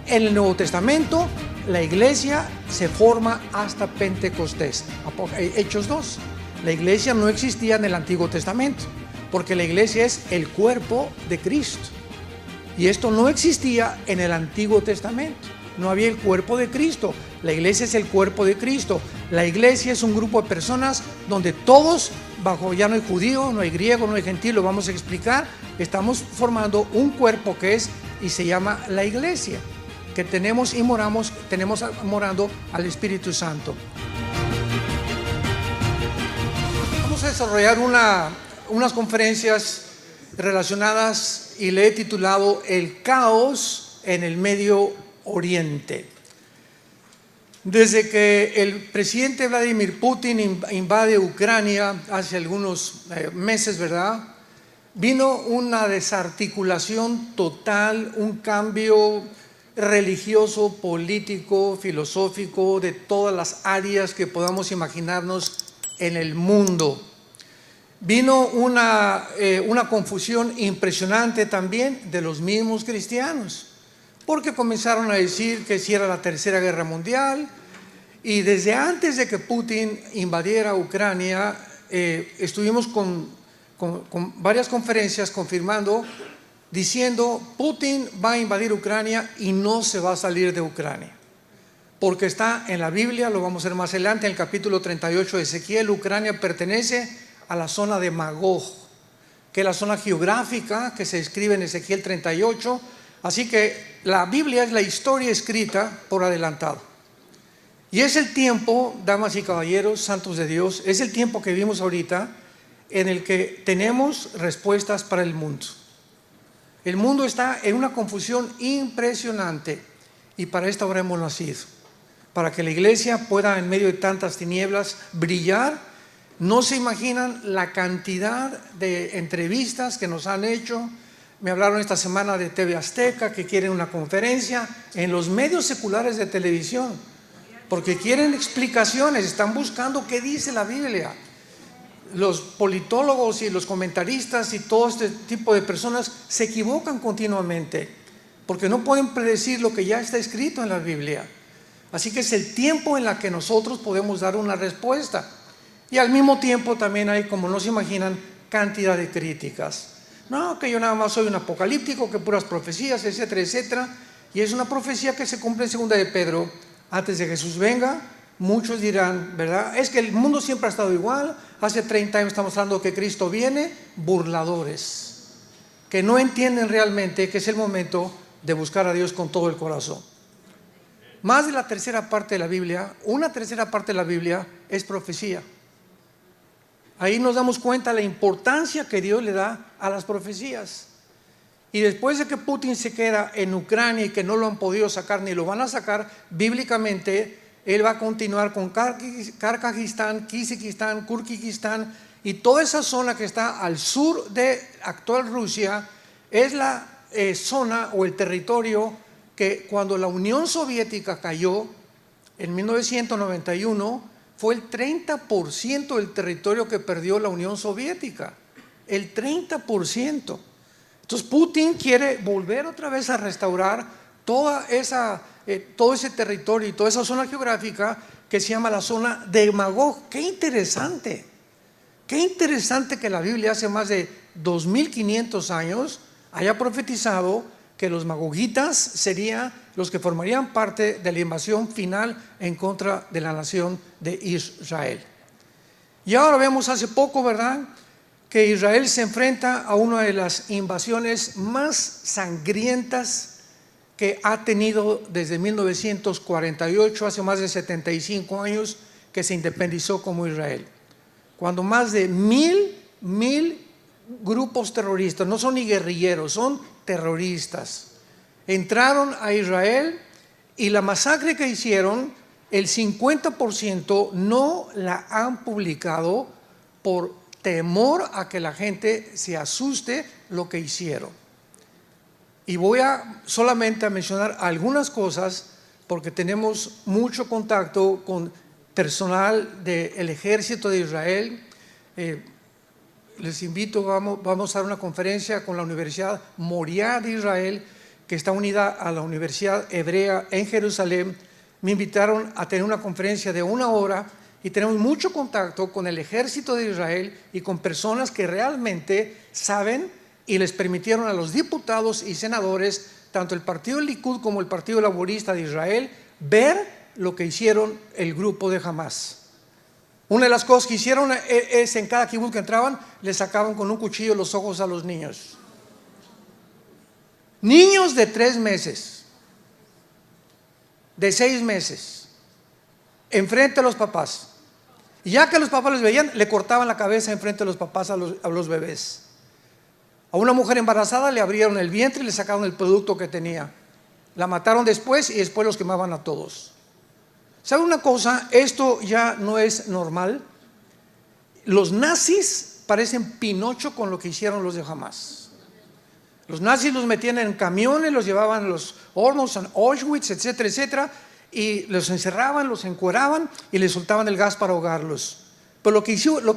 En el Nuevo Testamento, la iglesia se forma hasta Pentecostés. Hechos 2. La iglesia no existía en el Antiguo Testamento, porque la iglesia es el cuerpo de Cristo. Y esto no existía en el Antiguo Testamento. No había el cuerpo de Cristo. La iglesia es el cuerpo de Cristo. La iglesia es un grupo de personas donde todos, ya no hay judío, no hay griego, no hay gentil, lo vamos a explicar. Estamos formando un cuerpo que es y se llama la iglesia, que tenemos morando al Espíritu Santo. Vamos a desarrollar unas conferencias relacionadas y le he titulado El caos en el Medio Oriente. Desde que el presidente Vladimir Putin invade Ucrania hace algunos meses, ¿verdad? Vino una desarticulación total, un cambio religioso, político, filosófico, de todas las áreas que podamos imaginarnos en el mundo. Vino una confusión impresionante también de los mismos cristianos, porque comenzaron a decir que si era la Tercera Guerra Mundial, y desde antes de que Putin invadiera Ucrania, estuvimos con varias conferencias confirmando, diciendo, Putin va a invadir Ucrania y no se va a salir de Ucrania, porque está en la Biblia, lo vamos a ver más adelante, en el capítulo 38 de Ezequiel. Ucrania pertenece a la zona de Magog, que es la zona geográfica que se describe en Ezequiel 38, así que la Biblia es la historia escrita por adelantado. Y es el tiempo, damas y caballeros, santos de Dios, es el tiempo que vivimos ahorita en el que tenemos respuestas para el mundo. El mundo está en una confusión impresionante y para esta hora hemos nacido, para que la iglesia pueda en medio de tantas tinieblas brillar. No se imaginan la cantidad de entrevistas que nos han hecho. Me hablaron esta semana de TV Azteca que quieren una conferencia en los medios seculares de televisión, porque quieren explicaciones, están buscando qué dice la Biblia. Los politólogos y los comentaristas y todo este tipo de personas se equivocan continuamente, porque no pueden predecir lo que ya está escrito en la Biblia. Así que es el tiempo en el que nosotros podemos dar una respuesta. Y al mismo tiempo también hay, como no se imaginan, cantidad de críticas. No, que yo nada más soy un apocalíptico, que puras profecías, etcétera, etcétera. Y es una profecía que se cumple en segunda de Pedro. Antes de Jesús venga, muchos dirán, ¿verdad? Es que el mundo siempre ha estado igual. Hace 30 años estamos hablando que Cristo viene. Burladores, que no entienden realmente que es el momento de buscar a Dios con todo el corazón. Más de la tercera parte de la Biblia, una tercera parte de la Biblia es profecía. Ahí nos damos cuenta de la importancia que Dios le da a las profecías. Y después de que Putin se queda en Ucrania y que no lo han podido sacar ni lo van a sacar, bíblicamente él va a continuar con Karkagistán, Kizikistán, Kurkistán y toda esa zona que está al sur de actual Rusia. Es la zona o el territorio que cuando la Unión Soviética cayó en 1991 fue el 30% del territorio que perdió la Unión Soviética, el 30%. Entonces Putin quiere volver otra vez a restaurar todo ese territorio y toda esa zona geográfica que se llama la zona de Magog. Qué interesante que la Biblia hace más de 2500 años haya profetizado que los magogitas serían los que formarían parte de la invasión final en contra de la nación de Israel. Y ahora vemos hace poco, ¿verdad?, que Israel se enfrenta a una de las invasiones más sangrientas que ha tenido desde 1948, hace más de 75 años que se independizó como Israel. Cuando más de mil grupos terroristas, no son ni guerrilleros, son terroristas, entraron a Israel y la masacre que hicieron, el 50% no la han publicado por temor a que la gente se asuste lo que hicieron. Y voy solamente a mencionar algunas cosas porque tenemos mucho contacto con personal del ejército de Israel. Les invito, vamos a dar una conferencia con la Universidad Moriah de Israel, que está unida a la Universidad Hebrea en Jerusalén, me invitaron a tener una conferencia de 1 hora y tenemos mucho contacto con el ejército de Israel y con personas que realmente saben, y les permitieron a los diputados y senadores, tanto el partido Likud como el Partido Laborista de Israel, ver lo que hicieron el grupo de Hamás. Una de las cosas que hicieron es en cada kibutz que entraban, les sacaban con un cuchillo los ojos a los niños. Niños de 3 meses, de 6 meses, enfrente a los papás. Y ya que los papás les veían, le cortaban la cabeza enfrente a los papás a los bebés. A una mujer embarazada le abrieron el vientre y le sacaron el producto que tenía. La mataron después y después los quemaban a todos. ¿Sabe una cosa? Esto ya no es normal. Los nazis parecen Pinocho con lo que hicieron los de Hamás. Los nazis los metían en camiones, los llevaban a los hornos, en Auschwitz, etcétera, etcétera, y los encerraban, los encueraban y les soltaban el gas para ahogarlos. Pero lo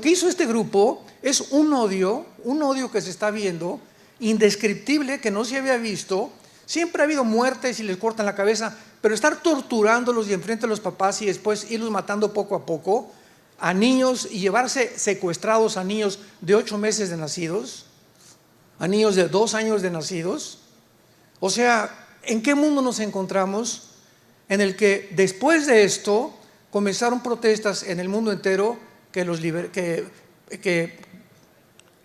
que hizo este grupo es un odio que se está viendo, indescriptible, que no se había visto. Siempre ha habido muertes y les cortan la cabeza, pero estar torturándolos y enfrente a los papás y después irlos matando poco a poco a niños y llevarse secuestrados a niños de 8 meses de nacidos, a niños de 2 años de nacidos. O sea, ¿en qué mundo nos encontramos? En el que después de esto comenzaron protestas en el mundo entero que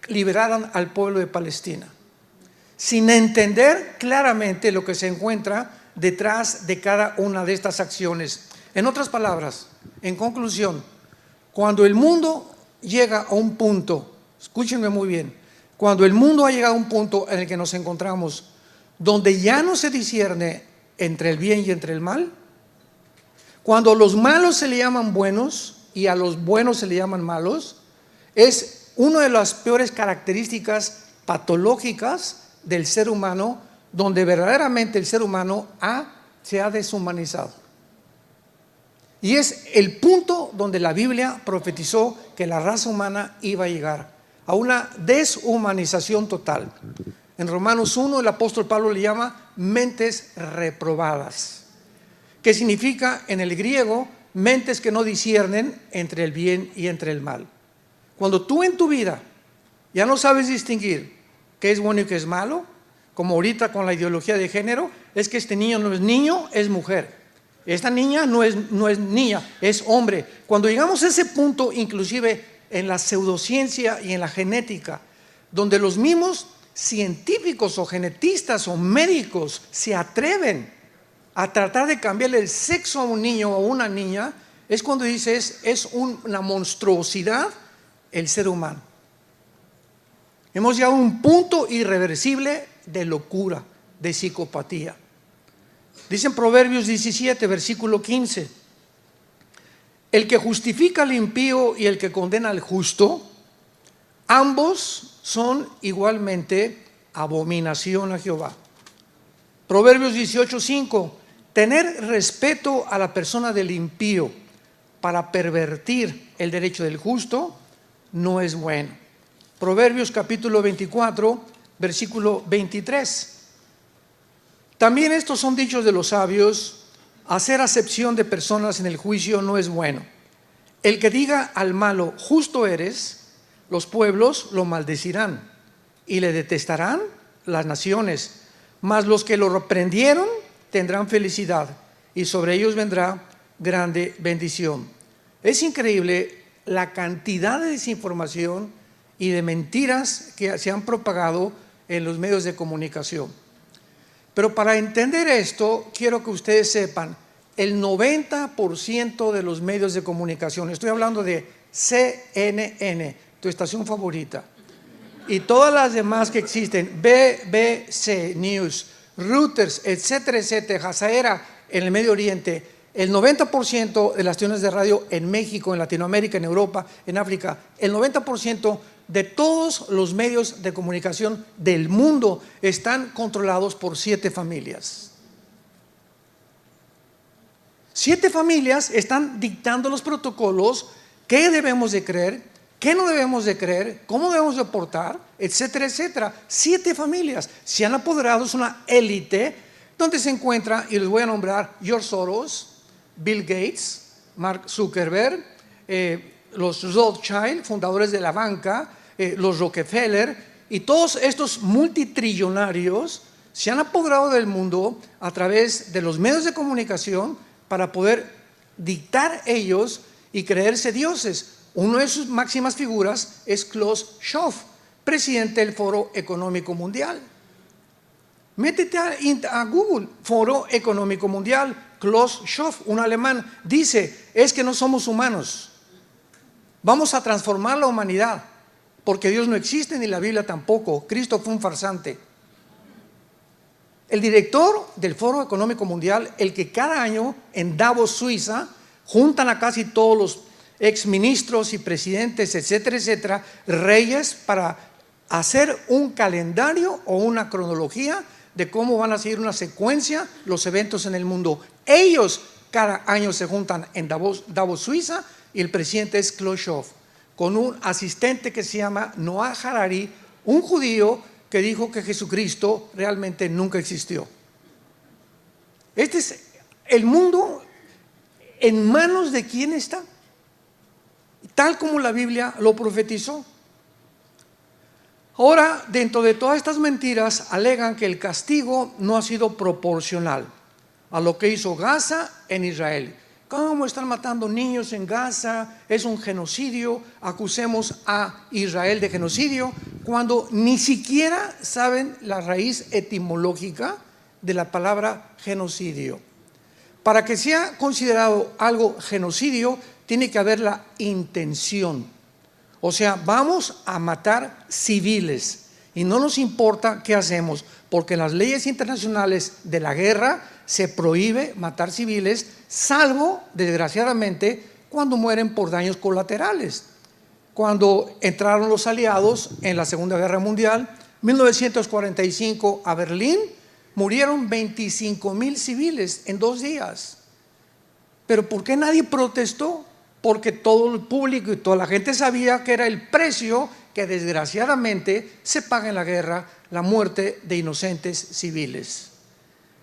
liberaran al pueblo de Palestina, sin entender claramente lo que se encuentra detrás de cada una de estas acciones. En otras palabras, en conclusión, cuando el mundo llega a un punto, escúchenme muy bien, cuando el mundo ha llegado a un punto en el que nos encontramos, donde ya no se discierne entre el bien y entre el mal, cuando a los malos se le llaman buenos y a los buenos se le llaman malos, es una de las peores características patológicas del ser humano, donde verdaderamente el ser humano se ha deshumanizado. Y es el punto donde la Biblia profetizó que la raza humana iba a llegar a una deshumanización total. En Romanos 1 el apóstol Pablo le llama mentes reprobadas, que significa en el griego mentes que no disciernen entre el bien y entre el mal. Cuando tú en tu vida ya no sabes distinguir qué es bueno y qué es malo, como ahorita con la ideología de género, es que este niño no es niño, es mujer. Esta niña no es niña, es hombre. Cuando llegamos a ese punto, inclusive en la pseudociencia y en la genética, donde los mismos científicos o genetistas o médicos se atreven a tratar de cambiarle el sexo a un niño o a una niña, es cuando dices, es una monstruosidad el ser humano. Hemos llegado a un punto irreversible de locura, de psicopatía. Dice en Proverbios 17, versículo 15, el que justifica al impío y el que condena al justo, ambos son igualmente abominación a Jehová. Proverbios 18:5, tener respeto a la persona del impío para pervertir el derecho del justo no es bueno. Proverbios capítulo 24, versículo 23. También estos son dichos de los sabios, hacer acepción de personas en el juicio no es bueno. El que diga al malo, justo eres, los pueblos lo maldecirán y le detestarán las naciones, mas los que lo reprendieron tendrán felicidad y sobre ellos vendrá grande bendición. Es increíble la cantidad de desinformación y de mentiras que se han propagado en los medios de comunicación. Pero para entender esto, quiero que ustedes sepan, el 90% de los medios de comunicación, estoy hablando de CNN, tu estación favorita, y todas las demás que existen, BBC News, Reuters, etcétera, etcétera, Jazeera en el Medio Oriente, el 90% de las estaciones de radio en México, en Latinoamérica, en Europa, en África, el 90% de todos los medios de comunicación del mundo están controlados por 7 familias. 7 familias están dictando los protocolos, qué debemos de creer, qué no debemos de creer, cómo debemos de portar, etcétera, etcétera. 7 familias se han apoderado, es una élite donde se encuentra, y les voy a nombrar, George Soros, Bill Gates, Mark Zuckerberg, los Rothschild, fundadores de la banca, los Rockefeller, y todos estos multitrillonarios se han apoderado del mundo a través de los medios de comunicación para poder dictar ellos y creerse dioses. Una de sus máximas figuras es Klaus Schwab, presidente del Foro Económico Mundial. Métete a Google, Foro Económico Mundial, Klaus Schwab, un alemán, dice, es que no somos humanos. Vamos a transformar la humanidad, porque Dios no existe ni la Biblia tampoco. Cristo fue un farsante. El director del Foro Económico Mundial, el que cada año en Davos, Suiza, juntan a casi todos los exministros y presidentes, etcétera, etcétera, reyes, para hacer un calendario o una cronología de cómo van a seguir una secuencia los eventos en el mundo. Ellos cada año se juntan en Davos, Suiza, y el presidente es Klaus Schwab, con un asistente que se llama Noah Harari, un judío que dijo que Jesucristo realmente nunca existió. Este es el mundo. ¿En manos de quién está? Tal como la Biblia lo profetizó. Ahora, dentro de todas estas mentiras, alegan que el castigo no ha sido proporcional a lo que hizo Gaza en Israel. ¿Cómo están matando niños en Gaza? Es un genocidio. Acusemos a Israel de genocidio cuando ni siquiera saben la raíz etimológica de la palabra genocidio. Para que sea considerado algo genocidio, tiene que haber la intención. O sea, vamos a matar civiles y no nos importa qué hacemos, porque en las leyes internacionales de la guerra se prohíbe matar civiles, salvo, desgraciadamente, cuando mueren por daños colaterales. Cuando entraron los aliados en la Segunda Guerra Mundial, 1945, a Berlín, murieron 25,000 civiles en 2 días. ¿Pero por qué nadie protestó? Porque todo el público y toda la gente sabía que era el precio que desgraciadamente se paga en la guerra, la muerte de inocentes civiles.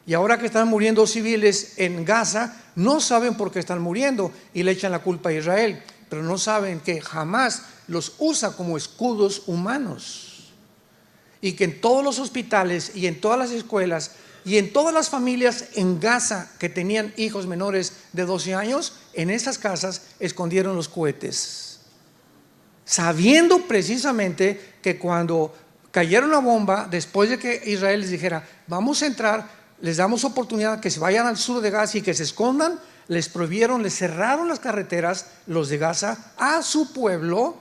Y ahora que están muriendo civiles en Gaza, no saben por qué están muriendo y le echan la culpa a Israel, pero no saben que jamás los usa como escudos humanos. Y que en todos los hospitales y en todas las escuelas y en todas las familias en Gaza que tenían hijos menores de 12 años, en esas casas escondieron los cohetes, sabiendo precisamente que cuando cayera una bomba, después de que Israel les dijera, vamos a entrar, les damos oportunidad que se vayan al sur de Gaza y que se escondan, les prohibieron, les cerraron las carreteras, los de Gaza, a su pueblo,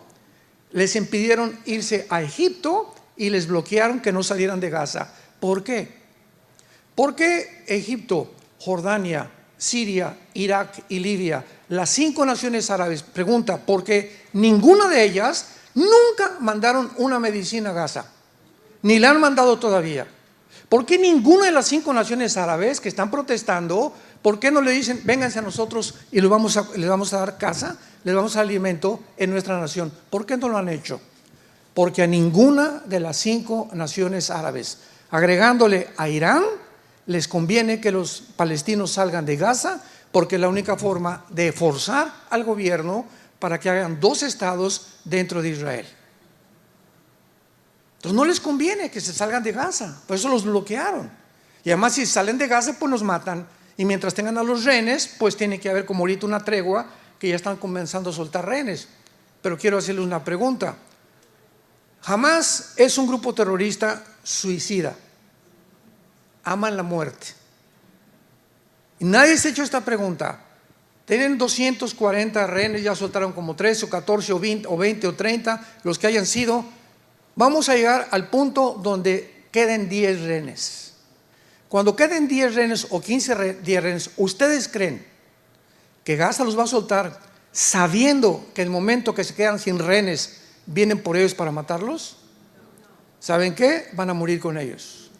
les impidieron irse a Egipto y les bloquearon que no salieran de Gaza. ¿Por qué? Porque Egipto, Jordania, Siria, Irak y Libia, las 5 naciones árabes, pregunta, porque ninguna de ellas nunca mandaron una medicina a Gaza, ni la han mandado todavía. ¿Por qué ninguna de las 5 naciones árabes que están protestando, por qué no le dicen, vénganse a nosotros y les vamos a dar casa, les vamos a dar alimento en nuestra nación? ¿Por qué no lo han hecho? Porque a ninguna de las 5 naciones árabes, agregándole a Irán, les conviene que los palestinos salgan de Gaza, porque es la única forma de forzar al gobierno para que hagan 2 estados dentro de Israel. Entonces no les conviene que se salgan de Gaza, por eso los bloquearon. Y además si salen de Gaza pues los matan, y mientras tengan a los rehenes pues tiene que haber como ahorita una tregua, que ya están comenzando a soltar rehenes. Pero quiero hacerles una pregunta. Hamás es un grupo terrorista suicida, aman la muerte. Y nadie se ha hecho esta pregunta. Tienen 240 rehenes, ya soltaron como 13 o 14 o 20 o 30, los que hayan sido. Vamos a llegar al punto donde queden 10 rehenes. Cuando queden 10 rehenes o 15 rehenes, ¿ustedes creen que Gaza los va a soltar sabiendo que el momento que se quedan sin rehenes vienen por ellos para matarlos? ¿Saben qué? Van a morir con ellos.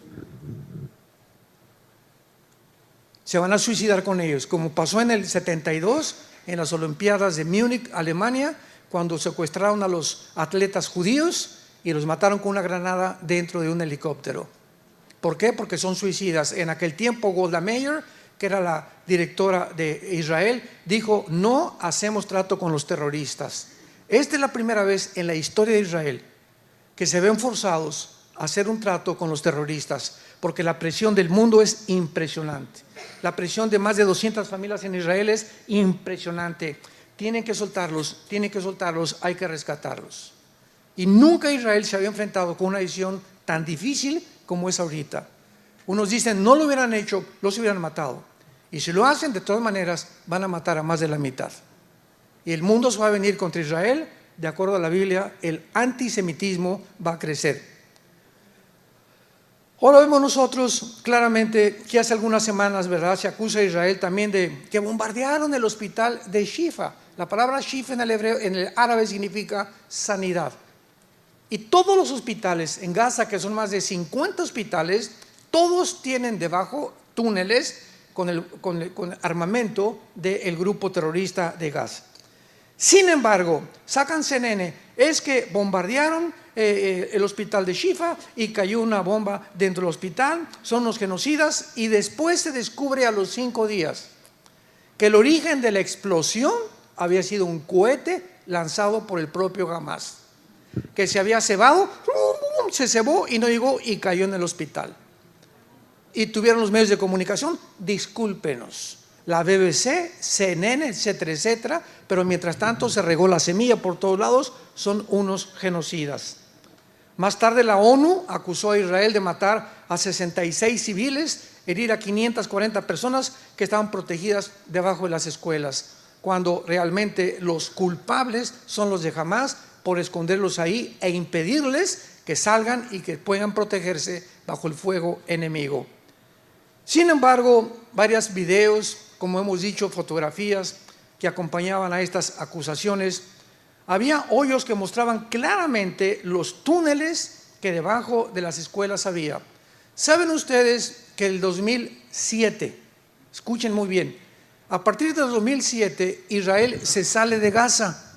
Se van a suicidar con ellos, como pasó en el 72 en las Olimpiadas de Múnich, Alemania, cuando secuestraron a los atletas judíos y los mataron con una granada dentro de un helicóptero. ¿Por qué? Porque son suicidas. En aquel tiempo Golda Meir, que era la directora de Israel, dijo: no hacemos trato con los terroristas. Esta es la primera vez en la historia de Israel que se ven forzados a hacer un trato con los terroristas, porque la presión del mundo es impresionante. La presión de más de 200 familias en Israel es impresionante. Tienen que soltarlos, hay que rescatarlos. Y nunca Israel se había enfrentado con una decisión tan difícil como es ahorita. Unos dicen: no lo hubieran hecho, los hubieran matado. Y si lo hacen, de todas maneras van a matar a más de la mitad. Y el mundo se va a venir contra Israel. De acuerdo a la Biblia, el antisemitismo va a crecer. Ahora vemos nosotros claramente que hace algunas semanas, ¿verdad?, se acusa a Israel también de que bombardearon el hospital de Shifa. La palabra Shifa en el hebreo, en el árabe, significa sanidad. Y todos los hospitales en Gaza, que son más de 50 hospitales, todos tienen debajo túneles con armamento del grupo terrorista de Gaza. Sin embargo, sacan CNN, es que bombardearon el hospital de Shifa y cayó una bomba dentro del hospital, son los genocidas, y después se descubre a los 5 días que el origen de la explosión había sido un cohete lanzado por el propio Hamas, que se había cebado, se cebó y no llegó y cayó en el hospital. Y tuvieron los medios de comunicación: discúlpenos, la BBC, CNN, etcétera, etcétera, pero mientras tanto se regó la semilla por todos lados, son unos genocidas. Más tarde la ONU acusó a Israel de matar a 66 civiles, herir a 540 personas que estaban protegidas debajo de las escuelas, cuando realmente los culpables son los de Hamas por esconderlos ahí e impedirles que salgan y que puedan protegerse bajo el fuego enemigo. Sin embargo, varios videos, como hemos dicho, fotografías que acompañaban a estas acusaciones, había hoyos que mostraban claramente los túneles que debajo de las escuelas había. ¿Saben ustedes que el 2007, escuchen muy bien, a partir del 2007 Israel se sale de Gaza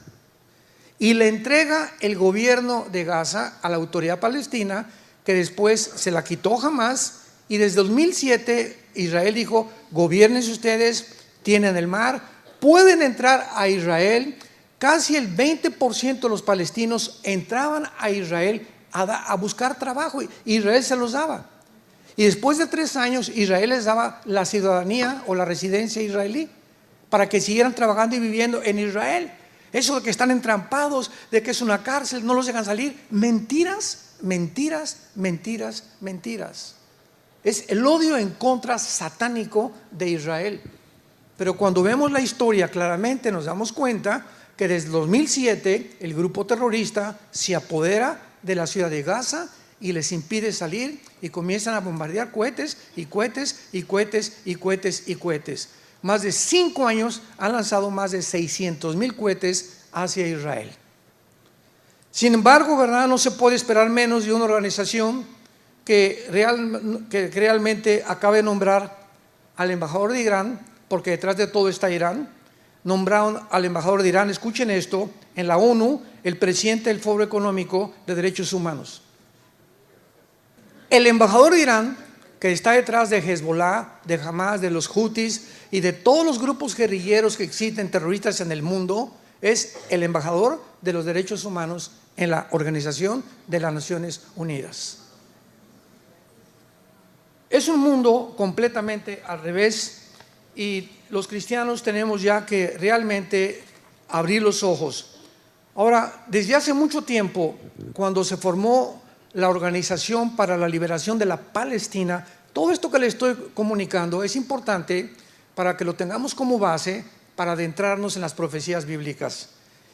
y le entrega el gobierno de Gaza a la autoridad palestina, que después se la quitó Hamas? Y desde 2007 Israel dijo: gobiernense ustedes, tienen el mar, pueden entrar a Israel. Casi el 20% de los palestinos entraban a Israel a buscar trabajo, y Israel se los daba. Y después de 3 años Israel les daba la ciudadanía o la residencia israelí para que siguieran trabajando y viviendo en Israel. Eso de que están entrampados, de que es una cárcel, no los dejan salir, mentiras, mentiras, mentiras, mentiras. Es el odio en contra satánico de Israel. Pero cuando vemos la historia claramente nos damos cuenta que desde 2007 el grupo terrorista se apodera de la ciudad de Gaza y les impide salir, y comienzan a bombardear cohetes y cohetes y cohetes y cohetes y cohetes. Más de 5 años han lanzado más de 600,000 cohetes hacia Israel. Sin embargo, ¿verdad?, no se puede esperar menos de una organización que realmente acabe de nombrar al embajador de Irán, porque detrás de todo está Irán. Nombraron al embajador de Irán, escuchen esto, en la ONU, el presidente del Foro Económico de Derechos Humanos. El embajador de Irán, que está detrás de Hezbollah, de Hamas, de los Houthis y de todos los grupos guerrilleros que existen, terroristas en el mundo, es el embajador de los derechos humanos en la Organización de las Naciones Unidas. Es un mundo completamente al revés, y los cristianos tenemos ya que realmente abrir los ojos. Ahora, desde hace mucho tiempo, cuando se formó la Organización para la Liberación de la Palestina, todo esto que les estoy comunicando es importante para que lo tengamos como base para adentrarnos en las profecías bíblicas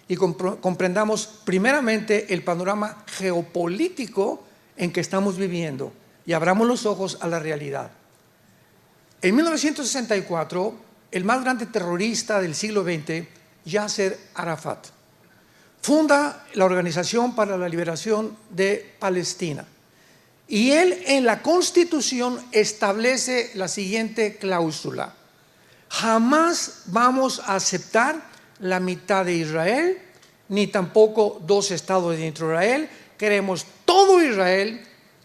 y comprendamos primeramente el panorama geopolítico en que estamos viviendo y abramos los ojos a la realidad. En 1964, el más grande terrorista del siglo XX, Yasser Arafat, funda la Organización para la Liberación de Palestina. Y él en la Constitución establece la siguiente cláusula: jamás vamos a aceptar la mitad de Israel ni tampoco dos estados dentro de Israel. Queremos todo Israel,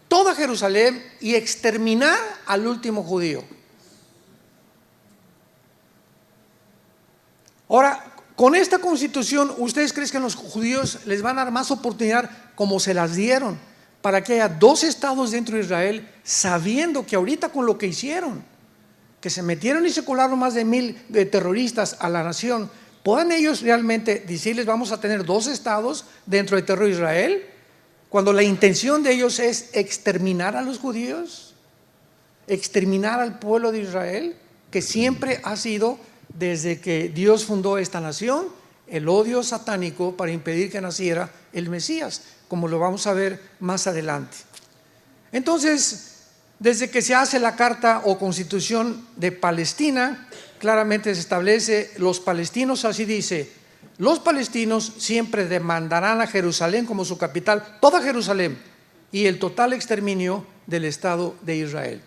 toda Jerusalén y exterminar al último judío. Ahora, con esta constitución, ¿ustedes creen que a los judíos les van a dar más oportunidad como se las dieron para que haya dos estados dentro de Israel, sabiendo que ahorita con lo que hicieron, que se metieron y se colaron más de 1000 terroristas a la nación, puedan ellos realmente decirles vamos a tener dos estados dentro del territorio de Israel, cuando la intención de ellos es exterminar a los judíos, exterminar al pueblo de Israel, que siempre ha sido, desde que Dios fundó esta nación, el odio satánico para impedir que naciera el Mesías, como lo vamos a ver más adelante. Entonces, desde que se hace la Carta o Constitución de Palestina, claramente se establece, los palestinos, así dice, los palestinos siempre demandarán a Jerusalén como su capital, toda Jerusalén, y el total exterminio del Estado de Israel.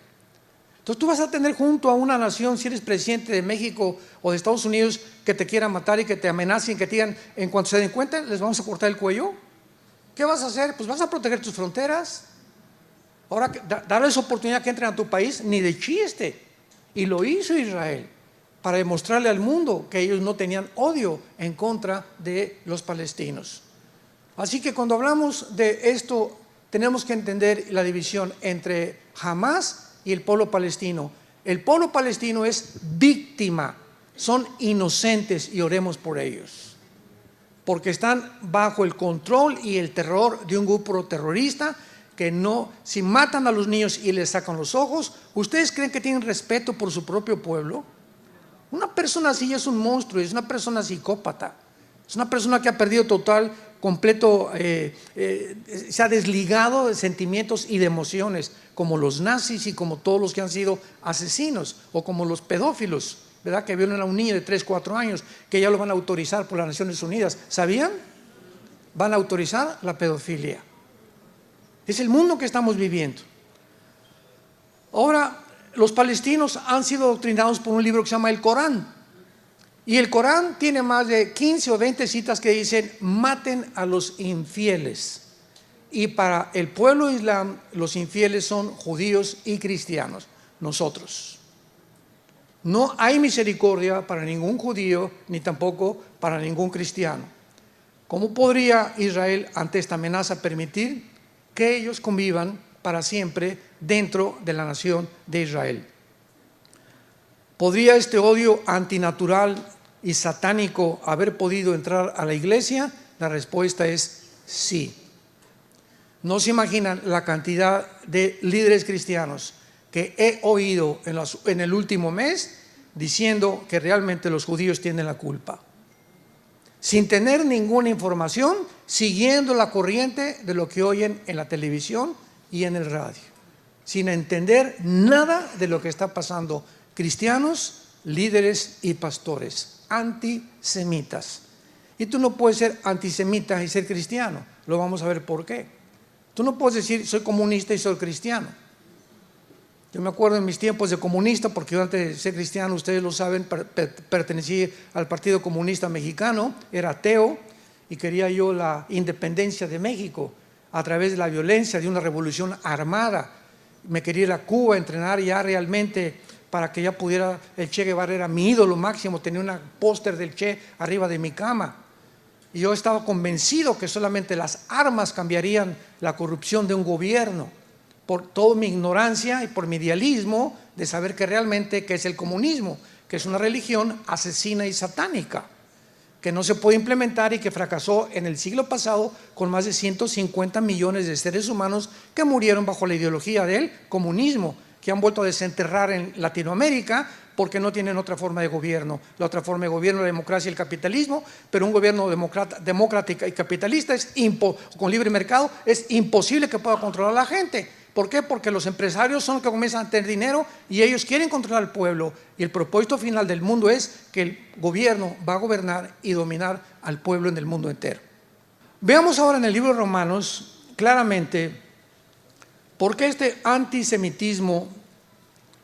Entonces tú vas a tener junto a una nación, si eres presidente de México o de Estados Unidos, que te quieran matar y que te amenacen, que te digan, en cuanto se den cuenta, les vamos a cortar el cuello. ¿Qué vas a hacer? Pues vas a proteger tus fronteras. Ahora, darles oportunidad que entren a tu país, ni de chiste. Y lo hizo Israel para demostrarle al mundo que ellos no tenían odio en contra de los palestinos. Así que cuando hablamos de esto, tenemos que entender la división entre Hamás y el pueblo palestino. El pueblo palestino es víctima, son inocentes y oremos por ellos, porque están bajo el control y el terror de un grupo terrorista que no, si matan a los niños y les sacan los ojos, ¿ustedes creen que tienen respeto por su propio pueblo? Una persona así es un monstruo, es una persona psicópata, es una persona que ha perdido total, completo, se ha desligado de sentimientos y de emociones, como los nazis y como todos los que han sido asesinos, o como los pedófilos, ¿verdad? Que violan a un niño de 3, 4 años, que ya lo van a autorizar por las Naciones Unidas. ¿Sabían? Van a autorizar la pedofilia. Es el mundo que estamos viviendo. Ahora, los palestinos han sido adoctrinados por un libro que se llama el Corán. Y el Corán tiene más de 15 o 20 citas que dicen, maten a los infieles. Y para el pueblo islam, los infieles son judíos y cristianos, nosotros. No hay misericordia para ningún judío, ni tampoco para ningún cristiano. ¿Cómo podría Israel, ante esta amenaza, permitir que ellos convivan para siempre dentro de la nación de Israel? ¿Podría este odio antinatural y satánico haber podido entrar a la iglesia? La respuesta es sí. No se imaginan la cantidad de líderes cristianos que he oído en el último mes diciendo que realmente los judíos tienen la culpa, sin tener ninguna información, siguiendo la corriente de lo que oyen en la televisión y en el radio, sin entender nada de lo que está pasando. Cristianos, líderes y pastores antisemitas. Y tú no puedes ser antisemita y ser cristiano. Lo vamos a ver por qué. Tú no puedes decir soy comunista y soy cristiano. Yo me acuerdo en mis tiempos de comunista, porque yo antes de ser cristiano, ustedes lo saben, pertenecí al Partido Comunista Mexicano, era ateo y quería yo la independencia de México a través de la violencia, de una revolución armada. Me quería ir a Cuba a entrenar ya realmente para que ya pudiera, el Che Guevara era mi ídolo máximo, tenía un póster del Che arriba de mi cama. Y yo estaba convencido que solamente las armas cambiarían la corrupción de un gobierno, por toda mi ignorancia y por mi idealismo de saber que realmente que es el comunismo, que es una religión asesina y satánica, que no se puede implementar y que fracasó en el siglo pasado con más de 150 millones de seres humanos que murieron bajo la ideología del comunismo, que han vuelto a desenterrar en Latinoamérica porque no tienen otra forma de gobierno. La otra forma de gobierno es la democracia y el capitalismo, pero un gobierno democrático y capitalista con libre mercado es imposible que pueda controlar a la gente. ¿Por qué? Porque los empresarios son los que comienzan a tener dinero y ellos quieren controlar al pueblo, y el propósito final del mundo es que el gobierno va a gobernar y dominar al pueblo en el mundo entero. Veamos ahora en el libro de Romanos claramente por qué este antisemitismo,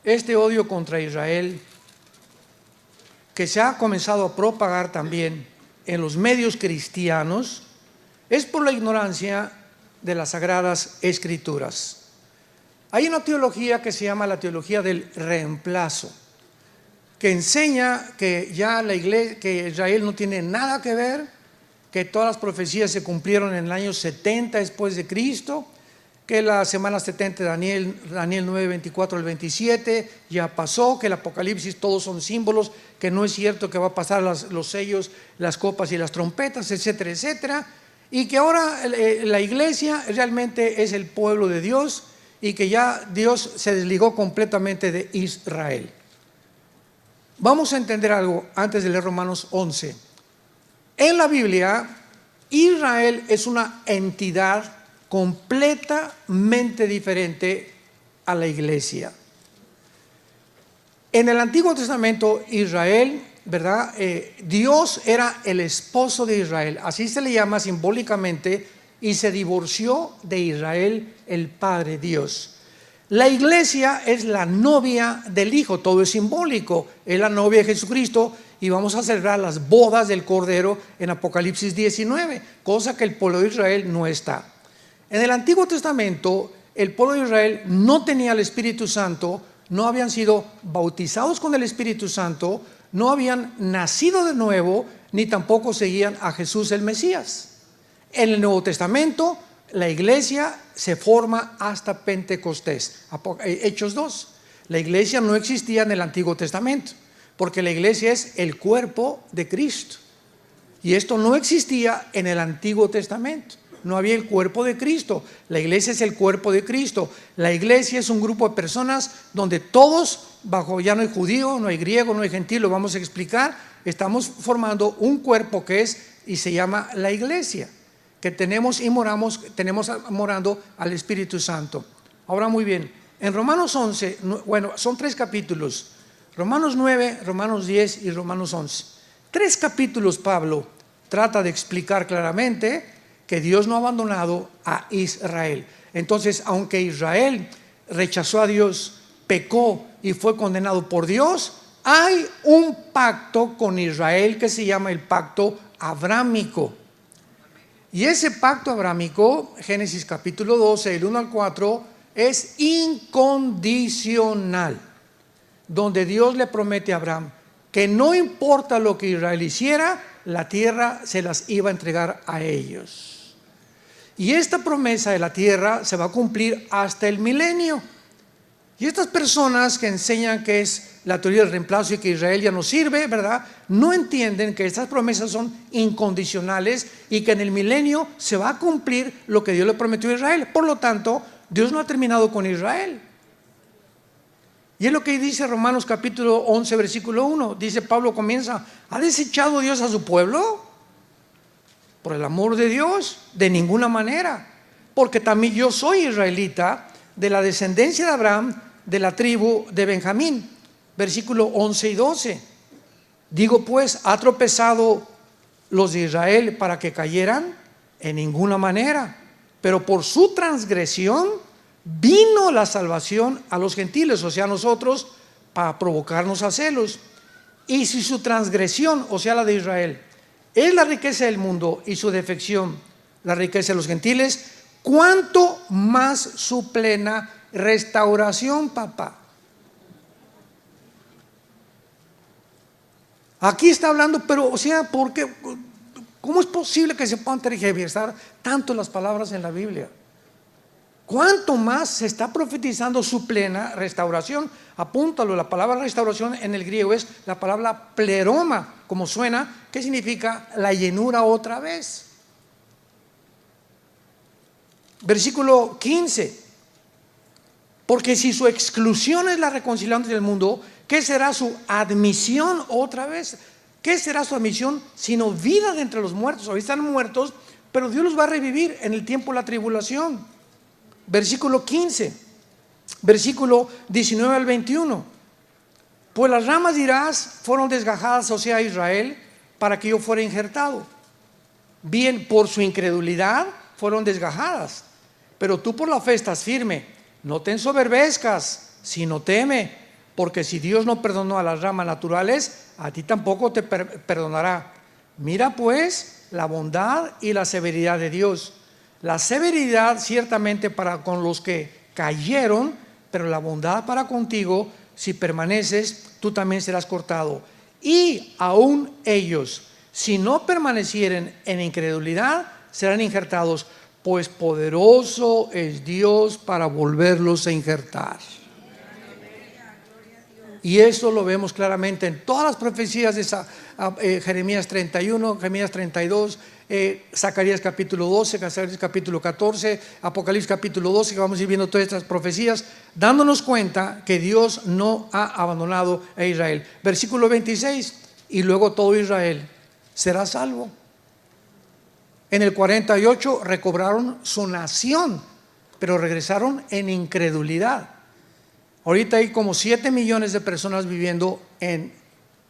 este odio contra Israel, que se ha comenzado a propagar también en los medios cristianos es por la ignorancia de las Sagradas Escrituras. Hay una teología que se llama la teología del reemplazo, que enseña que ya la iglesia, que Israel no tiene nada que ver, que todas las profecías se cumplieron en el año 70 después de Cristo, que la semana 70 de Daniel 9, 24 al 27 ya pasó, que el Apocalipsis todos son símbolos, que no es cierto que va a pasar los sellos, las copas y las trompetas, etcétera, etcétera, y que ahora la iglesia realmente es el pueblo de Dios y que ya Dios se desligó completamente de Israel. Vamos a entender algo antes de leer Romanos 11. En la Biblia, Israel es una entidad completamente diferente a la iglesia. En el Antiguo Testamento, Israel, ¿verdad? Dios era el esposo de Israel, así se le llama simbólicamente, y se divorció de Israel el Padre Dios. La iglesia es la novia del Hijo, todo es simbólico, es la novia de Jesucristo, y vamos a celebrar las bodas del Cordero en Apocalipsis 19, cosa que el pueblo de Israel no está. En el Antiguo Testamento, el pueblo de Israel no tenía el Espíritu Santo, no habían sido bautizados con el Espíritu Santo, no habían nacido de nuevo, ni tampoco seguían a Jesús el Mesías. En el Nuevo Testamento, la iglesia se forma hasta Pentecostés, Hechos 2. La iglesia no existía en el Antiguo Testamento, porque la iglesia es el cuerpo de Cristo. Y esto no existía en el Antiguo Testamento. No había el cuerpo de Cristo. La iglesia es el cuerpo de Cristo. La iglesia es un grupo de personas donde todos, ya no hay judío, no hay griego, no hay gentil, lo vamos a explicar. Estamos formando un cuerpo que es y se llama la iglesia, que tenemos morando al Espíritu Santo. Ahora muy bien, en Romanos 11, bueno, son 3 capítulos, Romanos 9, Romanos 10 y Romanos 11. 3 capítulos Pablo trata de explicar claramente que Dios no ha abandonado a Israel. Entonces, aunque Israel rechazó a Dios, pecó y fue condenado por Dios, hay un pacto con Israel que se llama el pacto abrámico. Y ese pacto abrámico, Génesis capítulo 12, del 1 al 4, es incondicional, donde Dios le promete a Abraham que no importa lo que Israel hiciera, la tierra se las iba a entregar a ellos. Y esta promesa de la tierra se va a cumplir hasta el milenio. Y estas personas que enseñan que es la teoría del reemplazo y que Israel ya no sirve, ¿verdad? No entienden que estas promesas son incondicionales y que en el milenio se va a cumplir lo que Dios le prometió a Israel. Por lo tanto, Dios no ha terminado con Israel. Y es lo que dice Romanos capítulo 11, versículo 1. Dice Pablo, comienza: ¿ha desechado Dios a su pueblo? Por el amor de Dios, de ninguna manera, porque también yo soy israelita, de la descendencia de Abraham, de la tribu de Benjamín. Versículo 11 y 12. Digo pues, ¿ha tropezado los de Israel para que cayeran? En ninguna manera, pero por su transgresión vino la salvación a los gentiles, o sea, a nosotros, para provocarnos a celos. Y si su transgresión, o sea, la de Israel, es la riqueza del mundo y su defección la riqueza de los gentiles, ¿cuánto más su plena restauración, papá? Aquí está hablando, pero, o sea, ¿por qué? ¿Cómo es posible que se puedan tergiversar tanto las palabras en la Biblia? ¿Cuánto más se está profetizando su plena restauración? Apúntalo, la palabra restauración en el griego es la palabra pleroma, como suena, que significa la llenura otra vez. Versículo 15. Porque si su exclusión es la reconciliación del mundo, ¿qué será su admisión otra vez? ¿Qué será su admisión sino vida de entre los muertos? Hoy están muertos, pero Dios los va a revivir en el tiempo de la tribulación. Versículo 15, versículo 19 al 21. Pues las ramas dirás fueron desgajadas, o sea, Israel, para que yo fuera injertado. Bien, por su incredulidad fueron desgajadas, pero tú por la fe estás firme. No te ensoberbezcas, sino teme, porque si Dios no perdonó a las ramas naturales, a ti tampoco te perdonará. Mira pues la bondad y la severidad de Dios. La severidad ciertamente para con los que cayeron, pero la bondad para contigo, si permaneces, tú también serás cortado. Y aún ellos, si no permanecieren en incredulidad, serán injertados, pues poderoso es Dios para volverlos a injertar. Y eso lo vemos claramente en todas las profecías de Jeremías 31, Jeremías 32, Zacarías capítulo 12, Zacarías capítulo 14, Apocalipsis capítulo 12, que vamos a ir viendo todas estas profecías, dándonos cuenta que Dios no ha abandonado a Israel. Versículo 26, y luego todo Israel será salvo. En el 48 recobraron su nación, pero regresaron en incredulidad. Ahorita hay como 7 millones de personas viviendo en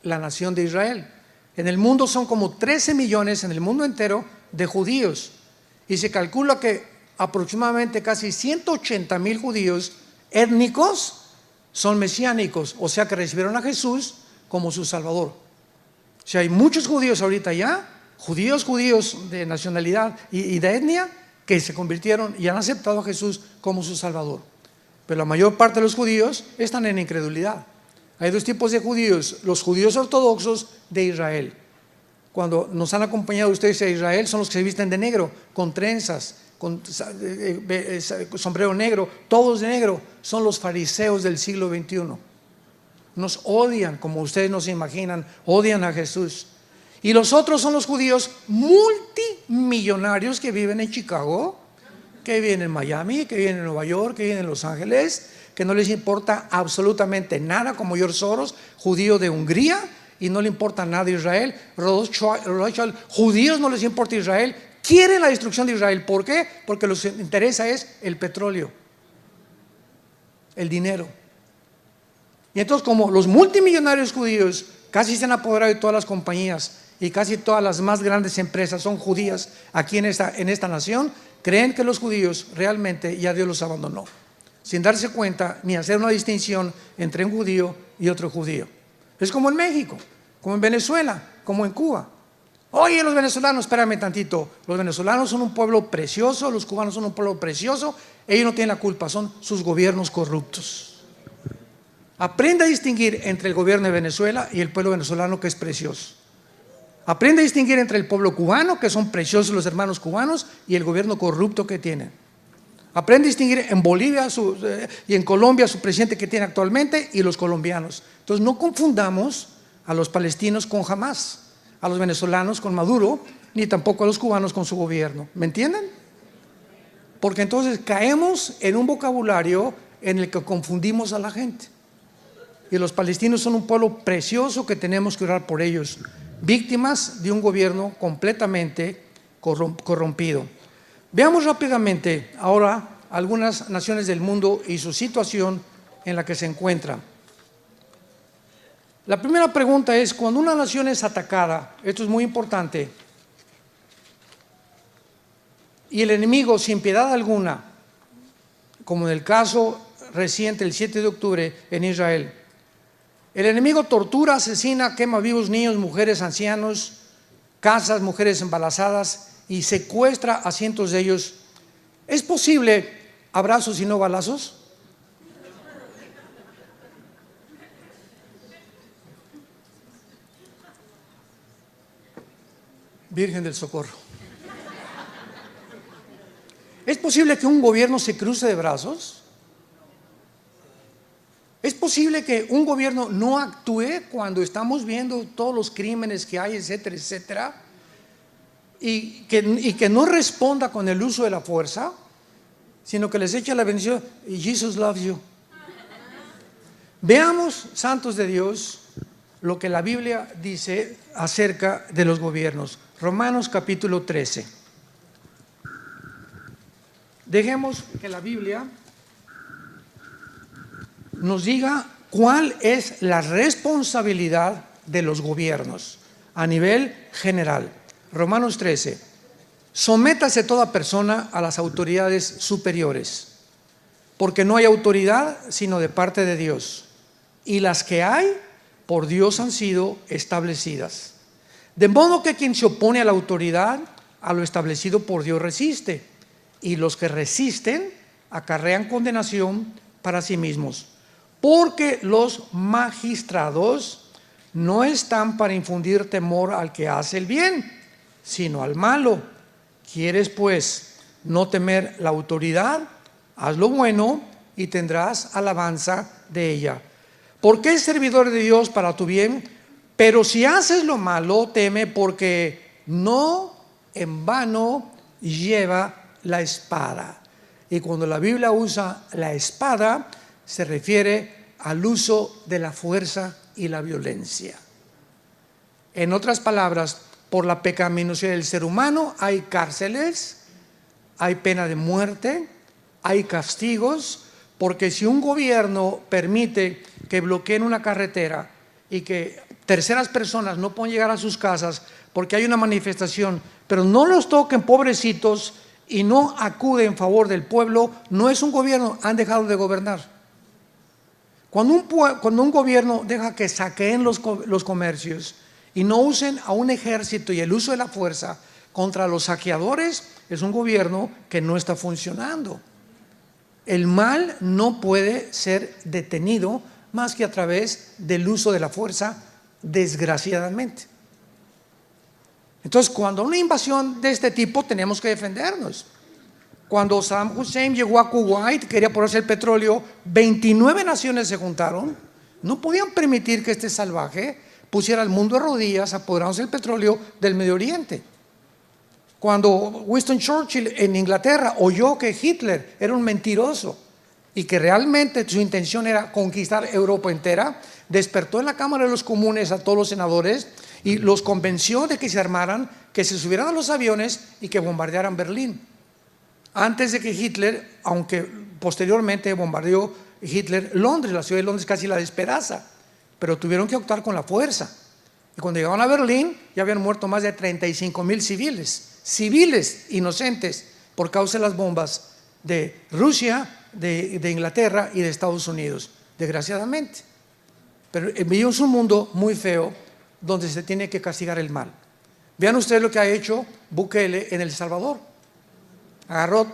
la nación de Israel. En el mundo son como 13 millones en el mundo entero de judíos. Y se calcula que aproximadamente casi 180,000 judíos étnicos son mesiánicos, o sea que recibieron a Jesús como su Salvador. O sea, hay muchos judíos ahorita ya, judíos de nacionalidad y de etnia, que se convirtieron y han aceptado a Jesús como su Salvador. Pero la mayor parte de los judíos están en incredulidad. Hay dos tipos de judíos: los judíos ortodoxos de Israel. Cuando nos han acompañado ustedes a Israel, son los que se visten de negro, con trenzas, con sombrero negro, todos de negro. Son los fariseos del siglo XXI. Nos odian, como ustedes no se imaginan, odian a Jesús. Y los otros son los judíos multimillonarios que viven en Chicago, que viven en Miami, que viven en Nueva York, que viven en Los Ángeles, que no les importa absolutamente nada, como George Soros, judío de Hungría, y no le importa nada Israel. Judíos no les importa Israel, quieren la destrucción de Israel. ¿Por qué? Porque lo que les interesa es el petróleo, el dinero. Y entonces, como los multimillonarios judíos casi se han apoderado de todas las compañías y casi todas las más grandes empresas son judías aquí en esta nación, creen que los judíos realmente ya Dios los abandonó, sin darse cuenta ni hacer una distinción entre un judío y otro judío. Es como en México, como en Venezuela, como en Cuba. Oye, los venezolanos, espérame tantito, los venezolanos son un pueblo precioso, los cubanos son un pueblo precioso, ellos no tienen la culpa, son sus gobiernos corruptos. Aprende a distinguir entre el gobierno de Venezuela y el pueblo venezolano, que es precioso. Aprende a distinguir entre el pueblo cubano, que son preciosos los hermanos cubanos, y el gobierno corrupto que tienen. Aprende a distinguir en Bolivia y en Colombia su presidente que tiene actualmente y los colombianos. Entonces no confundamos a los palestinos con Hamás, a los venezolanos con Maduro, ni tampoco a los cubanos con su gobierno. ¿Me entienden? Porque entonces caemos en un vocabulario en el que confundimos a la gente. Y los palestinos son un pueblo precioso que tenemos que orar por ellos, víctimas de un gobierno completamente corrompido. Veamos rápidamente ahora algunas naciones del mundo y su situación en la que se encuentran. La primera pregunta es: cuando una nación es atacada, esto es muy importante, y el enemigo sin piedad alguna, como en el caso reciente el 7 de octubre en Israel, el enemigo tortura, asesina, quema vivos niños, mujeres, ancianos, casas, mujeres embarazadas, y secuestra a cientos de ellos. ¿Es posible abrazos y no balazos? Virgen del Socorro. ¿Es posible que un gobierno se cruce de brazos? ¿Es posible que un gobierno no actúe cuando estamos viendo todos los crímenes que hay, etcétera, etcétera? Y que no responda con el uso de la fuerza, sino que les echa la bendición y Jesus loves you. Veamos, santos de Dios, lo que la Biblia dice acerca de los gobiernos. Romanos capítulo 13. Dejemos que la Biblia nos diga cuál es la responsabilidad de los gobiernos a nivel general. Romanos 13. Sométase toda persona a las autoridades superiores, porque no hay autoridad sino de parte de Dios, y las que hay por Dios han sido establecidas. De modo que quien se opone a la autoridad, a lo establecido por Dios resiste, y los que resisten acarrean condenación para sí mismos, porque los magistrados no están para infundir temor al que hace el bien, sino al malo. ¿Quieres pues no temer la autoridad? Haz lo bueno y tendrás alabanza de ella, porque es servidor de Dios para tu bien. Pero si haces lo malo, teme, porque no en vano lleva la espada. Y cuando la Biblia usa la espada, se refiere al uso de la fuerza y la violencia. En otras palabras, por la pecaminosidad del ser humano hay cárceles, hay pena de muerte, hay castigos, porque si un gobierno permite que bloqueen una carretera y que terceras personas no pueden llegar a sus casas porque hay una manifestación, pero no los toquen, pobrecitos, y no acuden en favor del pueblo, no es un gobierno, han dejado de gobernar. Cuando un gobierno deja que saqueen los comercios y no usen a un ejército y el uso de la fuerza contra los saqueadores, es un gobierno que no está funcionando. El mal no puede ser detenido más que a través del uso de la fuerza, desgraciadamente. Entonces, cuando hay una invasión de este tipo, tenemos que defendernos. Cuando Saddam Hussein llegó a Kuwait, quería ponerse el petróleo, 29 naciones se juntaron, no podían permitir que este salvaje pusiera al mundo de rodillas apoderándose del petróleo del Medio Oriente. Cuando Winston Churchill en Inglaterra oyó que Hitler era un mentiroso y que realmente su intención era conquistar Europa entera, despertó en la Cámara de los Comunes a todos los senadores y los convenció de que se armaran, que se subieran a los aviones y que bombardearan Berlín. Antes de que Hitler, aunque posteriormente bombardeó Hitler Londres, la ciudad de Londres casi la despedaza, pero tuvieron que actuar con la fuerza. Y cuando llegaron a Berlín ya habían muerto más de 35,000 civiles inocentes por causa de las bombas de Rusia, de Inglaterra y de Estados Unidos, desgraciadamente. Pero vivimos un mundo muy feo donde se tiene que castigar el mal. Vean ustedes lo que ha hecho Bukele en El Salvador. Agarró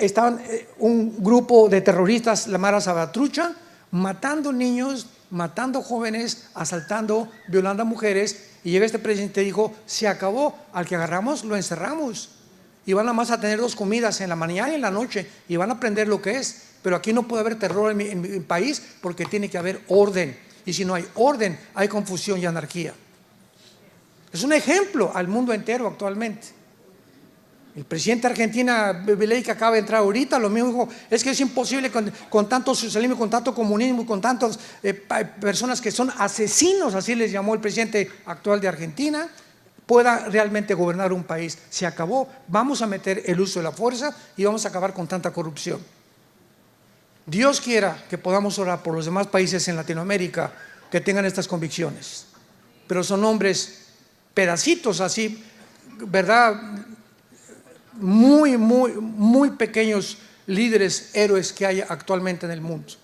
estaban un grupo de terroristas, la Mara Salvatrucha, matando niños, matando jóvenes, asaltando, violando a mujeres, y llega este presidente y dijo: se acabó, al que agarramos lo encerramos, y van nada más a tener 2 comidas, en la mañana y en la noche, y van a aprender lo que es. Pero aquí no puede haber terror en mi país, porque tiene que haber orden, y si no hay orden, hay confusión y anarquía. Es un ejemplo al mundo entero actualmente. El presidente de Argentina, Milei, que acaba de entrar ahorita, lo mismo dijo: es que es imposible con tanto socialismo, con tanto comunismo, con tantas personas que son asesinos, así les llamó el presidente actual de Argentina, pueda realmente gobernar un país. Se acabó, vamos a meter el uso de la fuerza y vamos a acabar con tanta corrupción. Dios quiera que podamos orar por los demás países en Latinoamérica que tengan estas convicciones, pero son hombres, pedacitos así, ¿verdad?, muy pequeños líderes, héroes que hay actualmente en el mundo.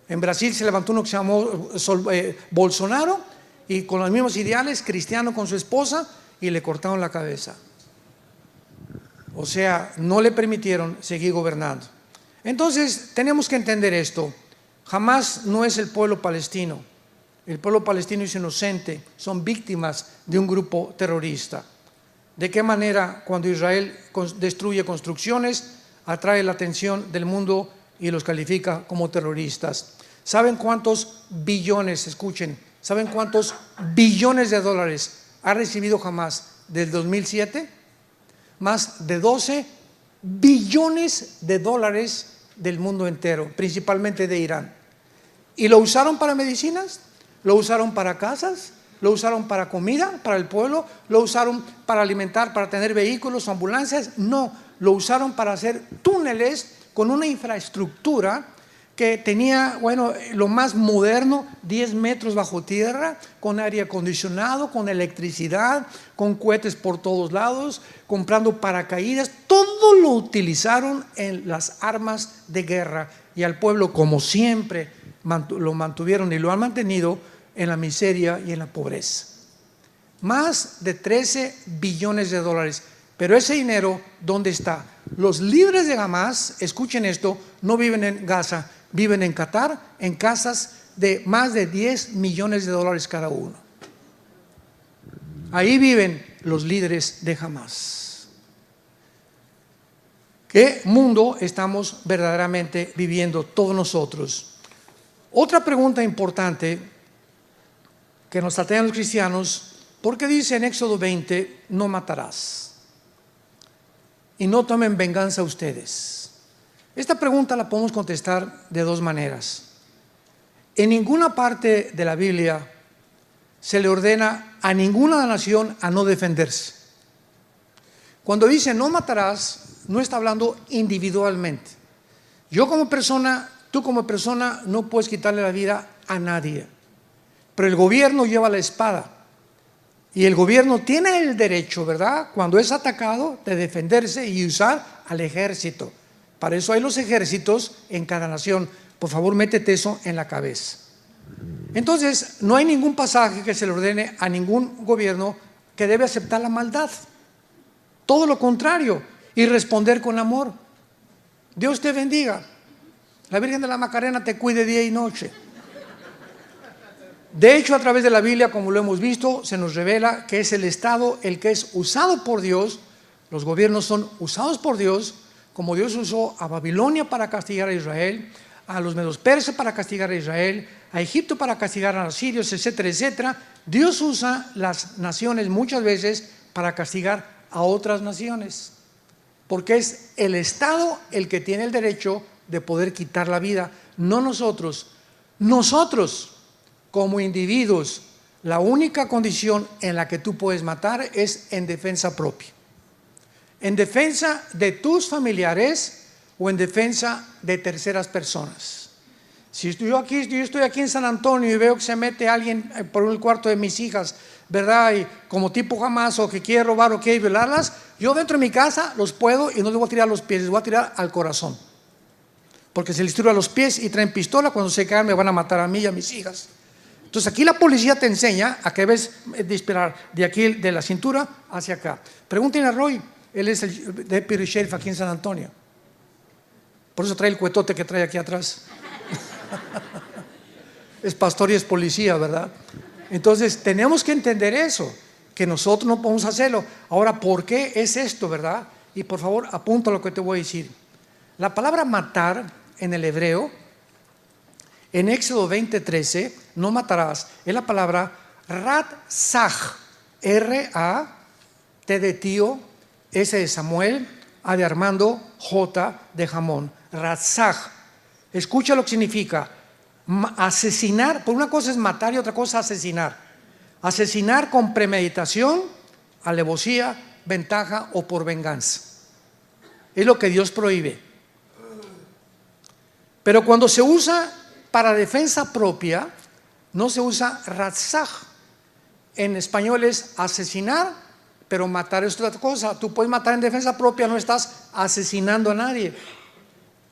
En Brasil se levantó uno que se llamó Bolsonaro, y con los mismos ideales, cristiano con su esposa, y le cortaron la cabeza. O sea, no le permitieron seguir gobernando. Entonces tenemos que entender esto: Hamás no es el pueblo palestino. El pueblo palestino es inocente, son víctimas de un grupo terrorista. ¿De qué manera cuando Israel destruye construcciones atrae la atención del mundo y los califica como terroristas? ¿Saben cuántos billones, escuchen, saben cuántos billones de dólares ha recibido Hamás desde el 2007? Más de 12 billones de dólares del mundo entero, principalmente de Irán. ¿Y lo usaron para medicinas? ¿Lo usaron para casas? ¿Lo usaron para comida, para el pueblo? ¿Lo usaron para alimentar, para tener vehículos, ambulancias? No, lo usaron para hacer túneles con una infraestructura que tenía, bueno, lo más moderno, 10 metros bajo tierra, con aire acondicionado, con electricidad, con cohetes por todos lados, comprando paracaídas. Todo lo utilizaron en las armas de guerra, y al pueblo, como siempre, lo mantuvieron y lo han mantenido en la miseria y en la pobreza. Más de 13 billones de dólares. Pero ese dinero, ¿dónde está? Los líderes de Hamas, escuchen esto, no viven en Gaza, viven en Qatar, en casas de más de 10 millones de dólares cada uno. Ahí viven los líderes de Hamas. ¿Qué mundo estamos verdaderamente viviendo todos nosotros? Otra pregunta importante que nos plantean los cristianos: ¿por qué dice en Éxodo 20, no matarás? Y no tomen venganza ustedes. Esta pregunta la podemos contestar de dos maneras. En ninguna parte de la Biblia se le ordena a ninguna nación a no defenderse. Cuando dice no matarás, no está hablando individualmente. Yo como persona, tú como persona, no puedes quitarle la vida a nadie. Pero el gobierno lleva la espada. Y el gobierno tiene el derecho, ¿verdad?, cuando es atacado, de defenderse y usar al ejército. Para eso hay los ejércitos en cada nación. Por favor, métete eso en la cabeza. Entonces, no hay ningún pasaje que se le ordene a ningún gobierno que debe aceptar la maldad. Todo lo contrario, y responder con amor. Dios te bendiga. La Virgen de la Macarena te cuide día y noche. De hecho, a través de la Biblia, como lo hemos visto, se nos revela que es el Estado el que es usado por Dios. Los gobiernos son usados por Dios, como Dios usó a Babilonia para castigar a Israel, a los medos persas para castigar a Israel, a Egipto para castigar a los sirios, etcétera, etcétera. Dios usa las naciones muchas veces para castigar a otras naciones, porque es el Estado el que tiene el derecho de poder quitar la vida, no nosotros. Nosotros, como individuos, la única condición en la que tú puedes matar es en defensa propia. En defensa de tus familiares o en defensa de terceras personas. Si yo estoy aquí en San Antonio y veo que se mete alguien por el cuarto de mis hijas, ¿verdad?, y como tipo Hamas, o que quiere robar o quiere violarlas, yo dentro de mi casa los puedo y no les voy a tirar a los pies, les voy a tirar al corazón. Porque si les tiro a los pies y traen pistola, cuando se caigan me van a matar a mí y a mis hijas. Entonces aquí la policía te enseña a que debes disparar de aquí, de la cintura hacia acá. Pregúntenle a Roy, él es el deputy sheriff aquí en San Antonio. Por eso trae el cuetote que trae aquí atrás. Es pastor y es policía, ¿verdad? Entonces tenemos que entender eso, que nosotros no podemos hacerlo. Ahora, ¿por qué es esto, verdad? Y por favor, apunta lo que te voy a decir. La palabra matar en el hebreo, en Éxodo 20:13, no matarás, es la palabra ratzaj, R-A-T de tío, S de Samuel, A de Armando, J de jamón, ratzaj. Escucha lo que significa: asesinar. Por una cosa es matar y otra cosa es asesinar. Asesinar con premeditación, alevosía, ventaja o por venganza. Es lo que Dios prohíbe. Pero cuando se usa para defensa propia, no se usa ratzaj. En español es asesinar, pero matar es otra cosa. Tú puedes matar en defensa propia, no estás asesinando a nadie.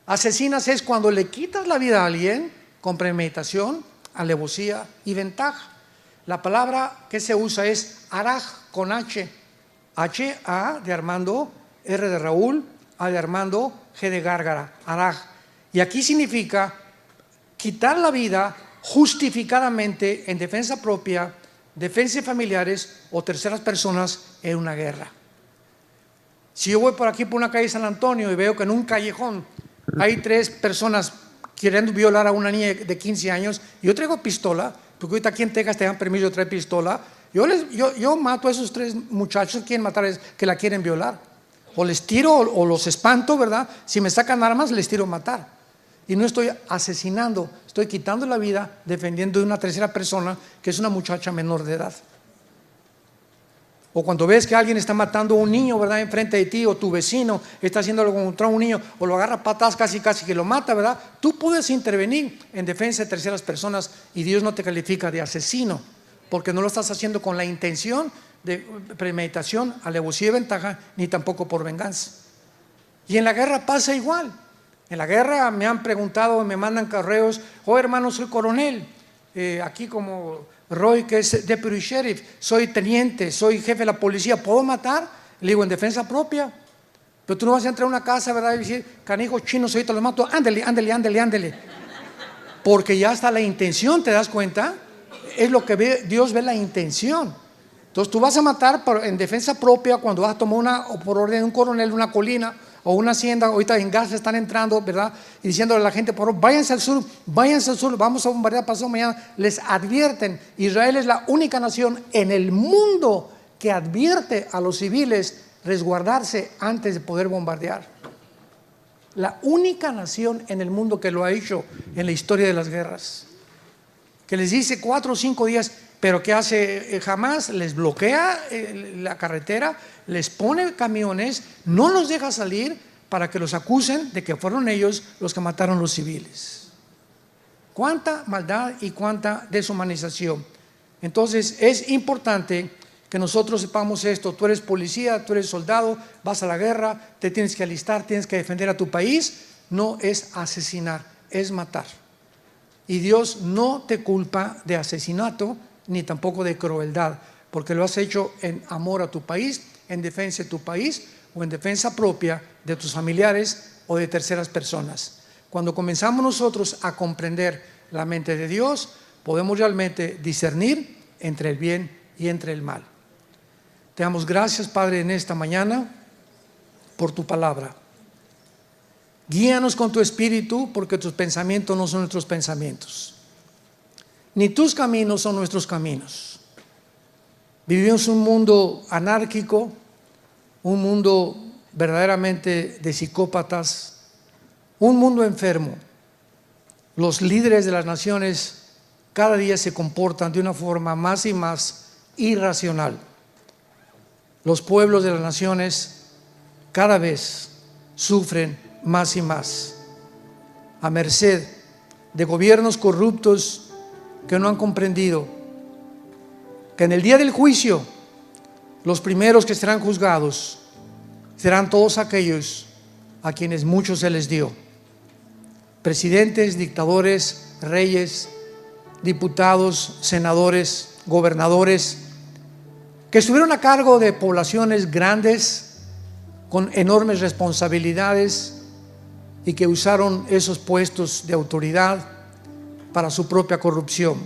Asesinas es cuando le quitas la vida a alguien con premeditación, alevosía y ventaja. La palabra que se usa es araj, con H. H-A de Armando, R de Raúl, A de Armando, G de Gárgara, araj. Y aquí significa quitar la vida justificadamente en defensa propia, defensa de familiares o terceras personas en una guerra. Si yo voy por aquí por una calle San Antonio y veo que en un callejón hay 3 personas queriendo violar a una niña de 15 años, y yo traigo pistola, porque ahorita aquí en Texas te dan permiso de traer pistola, yo mato a esos 3 muchachos que quieren matar, que la quieren violar. O les tiro o los espanto, ¿verdad? Si me sacan armas, les tiro a matar. Y no estoy asesinando, estoy quitando la vida defendiendo de una tercera persona que es una muchacha menor de edad. O cuando ves que alguien está matando a un niño, ¿verdad?, enfrente de ti, o tu vecino está haciendo algo contra un niño, o lo agarra a patadas casi que lo mata, ¿verdad? Tú puedes intervenir en defensa de terceras personas y Dios no te califica de asesino, porque no lo estás haciendo con la intención de premeditación, alevosía y ventaja, ni tampoco por venganza. Y en la guerra pasa igual. En la guerra me han preguntado, me mandan correos: oh hermano, soy coronel, aquí como Roy, que es deputy sheriff, soy teniente, soy jefe de la policía, ¿puedo matar? Le digo, en defensa propia. Pero tú no vas a entrar a una casa, ¿verdad? Y decir, canijos chinos, ahorita los mato, ándale, ándale, ándale, ándale. Porque ya está la intención, ¿te das cuenta? Es lo que ve, Dios ve la intención. Entonces tú vas a matar en defensa propia cuando vas a tomar o por orden de un coronel, una colina o una hacienda. Ahorita en Gaza están entrando, ¿verdad? Y diciéndole a la gente, por favor, váyanse al sur, vamos a bombardear pasado mañana. Les advierten, Israel es la única nación en el mundo que advierte a los civiles resguardarse antes de poder bombardear. La única nación en el mundo que lo ha hecho en la historia de las guerras. Que les dice 4 o 5 días, pero ¿qué hace Hamás? Les bloquea la carretera, les pone camiones, no los deja salir para que los acusen de que fueron ellos los que mataron a los civiles. Cuánta maldad y cuánta deshumanización. Entonces es importante que nosotros sepamos esto. Tú eres policía, tú eres soldado, vas a la guerra, te tienes que alistar, tienes que defender a tu país. No es asesinar, es matar. Y Dios no te culpa de asesinato ni tampoco de crueldad, porque lo has hecho en amor a tu país, en defensa de tu país o en defensa propia de tus familiares o de terceras personas. Cuando comenzamos nosotros a comprender la mente de Dios, podemos realmente discernir entre el bien y entre el mal. Te damos gracias, Padre, en esta mañana por tu palabra. Guíanos con tu espíritu, porque tus pensamientos no son nuestros pensamientos, ni tus caminos son nuestros caminos. Vivimos un mundo anárquico, un mundo verdaderamente de psicópatas, un mundo enfermo. Los líderes de las naciones cada día se comportan de una forma más y más irracional. Los pueblos de las naciones cada vez sufren más y más a merced de gobiernos corruptos que no han comprendido que en el día del juicio los primeros que serán juzgados serán todos aquellos a quienes mucho se les dio: presidentes, dictadores, reyes, diputados, senadores, gobernadores, que estuvieron a cargo de poblaciones grandes con enormes responsabilidades y que usaron esos puestos de autoridad para su propia corrupción,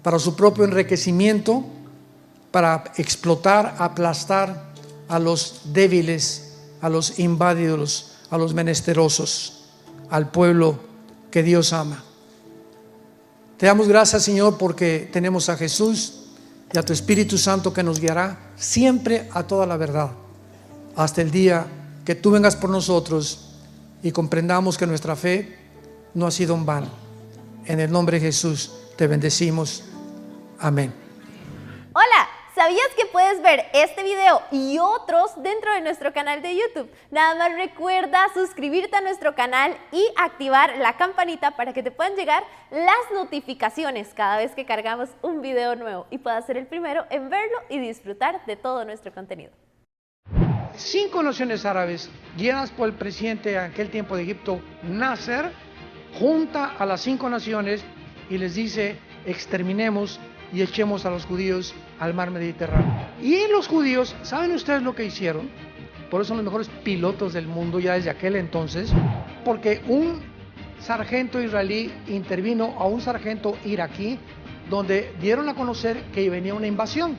para su propio enriquecimiento, para explotar, aplastar a los débiles, a los inválidos, a los menesterosos, al pueblo que Dios ama. Te damos gracias, Señor, porque tenemos a Jesús y a tu Espíritu Santo que nos guiará siempre a toda la verdad, hasta el día que tú vengas por nosotros y comprendamos que nuestra fe no ha sido en vano. En el nombre de Jesús te bendecimos. Amén. Hola, ¿sabías que puedes ver este video y otros dentro de nuestro canal de YouTube? Nada más recuerda suscribirte a nuestro canal y activar la campanita para que te puedan llegar las notificaciones cada vez que cargamos un video nuevo y puedas ser el primero en verlo y disfrutar de todo nuestro contenido. 5 naciones árabes, guiadas por el presidente en aquel tiempo de Egipto, Nasser, junta a las 5 naciones y les dice: exterminemos y echemos a los judíos al mar Mediterráneo. Y los judíos, ¿saben ustedes lo que hicieron? Por eso son los mejores pilotos del mundo ya desde aquel entonces, porque un sargento israelí intervino a un sargento iraquí, donde dieron a conocer que venía una invasión.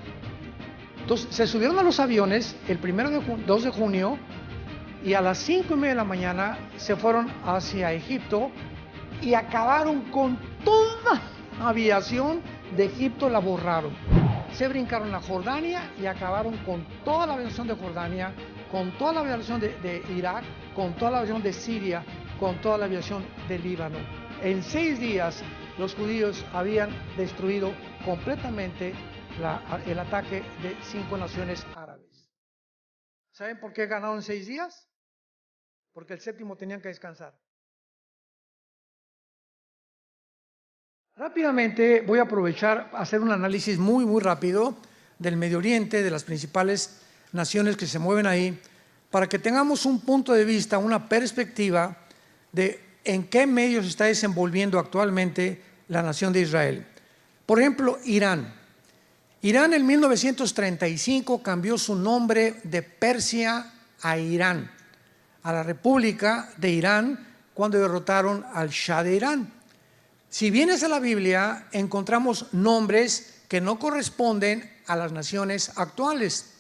Entonces se subieron a los aviones el 2 de junio y a las 5:30 de la mañana se fueron hacia Egipto y acabaron con toda la aviación de Egipto, la borraron. Se brincaron a Jordania y acabaron con toda la aviación de Jordania, con toda la aviación de Irak, con toda la aviación de Siria, con toda la aviación de Líbano. En 6 días los judíos habían destruido completamente el ataque de 5 naciones árabes. ¿Saben por qué ganaron en 6 días? Porque el 7º tenían que descansar. Rápidamente voy a aprovechar a hacer un análisis muy rápido del Medio Oriente, de las principales naciones que se mueven ahí, para que tengamos un punto de vista, una perspectiva de en qué medio se está desenvolviendo actualmente la nación de Israel. Por ejemplo, Irán. Irán en 1935 cambió su nombre de Persia a Irán, a la República de Irán, cuando derrotaron al Shah de Irán. Si vienes a la Biblia, encontramos nombres que no corresponden a las naciones actuales.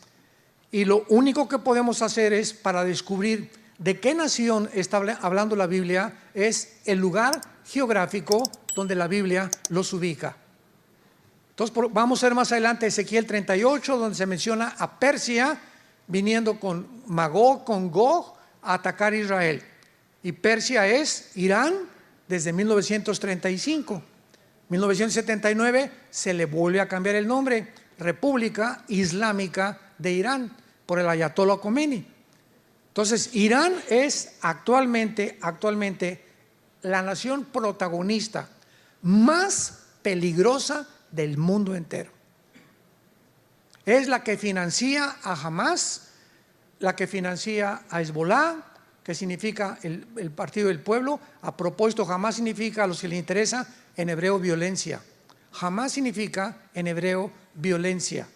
Y lo único que podemos hacer es, para descubrir de qué nación está hablando la Biblia, es el lugar geográfico donde la Biblia los ubica. Entonces vamos a ver más adelante Ezequiel 38, donde se menciona a Persia viniendo con Magog, con Gog, a atacar a Israel. Y Persia es Irán desde 1935. 1979 se le vuelve a cambiar el nombre, República Islámica de Irán, por el Ayatollah Khomeini. Entonces, Irán es actualmente la nación protagonista más peligrosa del mundo entero. Es la que financia a Hamas, la que financia a Hezbollah, que significa el partido del pueblo. A propósito, Hamas significa, a los que les interesa, en hebreo violencia. Hamas significa en hebreo violencia.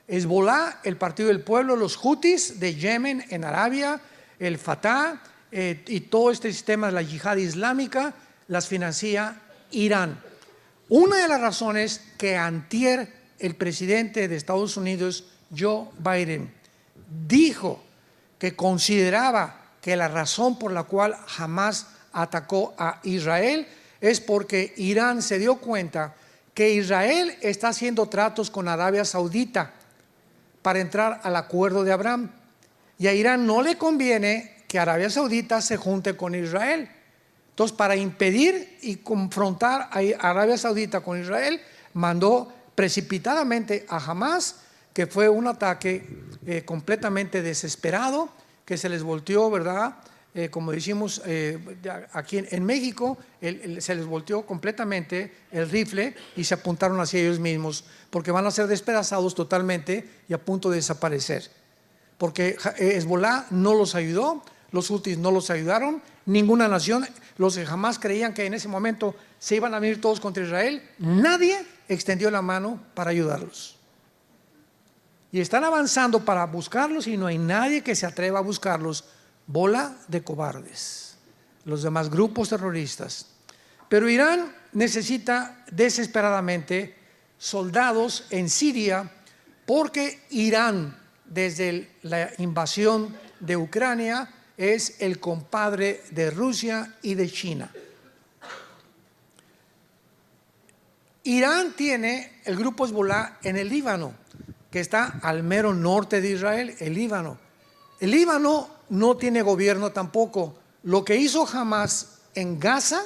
Hezbollah, el partido del pueblo, los Houthis de Yemen en Arabia, el Fatah y todo este sistema de la yihad islámica las financia Irán. Una de las razones que antier el presidente de Estados Unidos, Joe Biden, dijo que consideraba que la razón por la cual Hamas atacó a Israel es porque Irán se dio cuenta que Israel está haciendo tratos con Arabia Saudita para entrar al acuerdo de Abraham, y a Irán no le conviene que Arabia Saudita se junte con Israel. Entonces, para impedir y confrontar a Arabia Saudita con Israel, mandó precipitadamente a Hamas, que fue un ataque completamente desesperado, que se les volteó, ¿verdad? Como decimos aquí en México, se les volteó completamente el rifle y se apuntaron hacia ellos mismos, porque van a ser despedazados totalmente y a punto de desaparecer. Porque Hezbollah no los ayudó, los Houthis no los ayudaron, ninguna nación, los que jamás creían que en ese momento se iban a venir todos contra Israel, nadie extendió la mano para ayudarlos. Y están avanzando para buscarlos y no hay nadie que se atreva a buscarlos. Bola de cobardes, los demás grupos terroristas. Pero Irán necesita desesperadamente soldados en Siria, porque Irán, desde la invasión de Ucrania, es el compadre de Rusia y de China. Irán tiene el grupo Hezbollah en el Líbano, que está al mero norte de Israel, el Líbano. El Líbano no tiene gobierno tampoco. Lo que hizo Hamas en Gaza,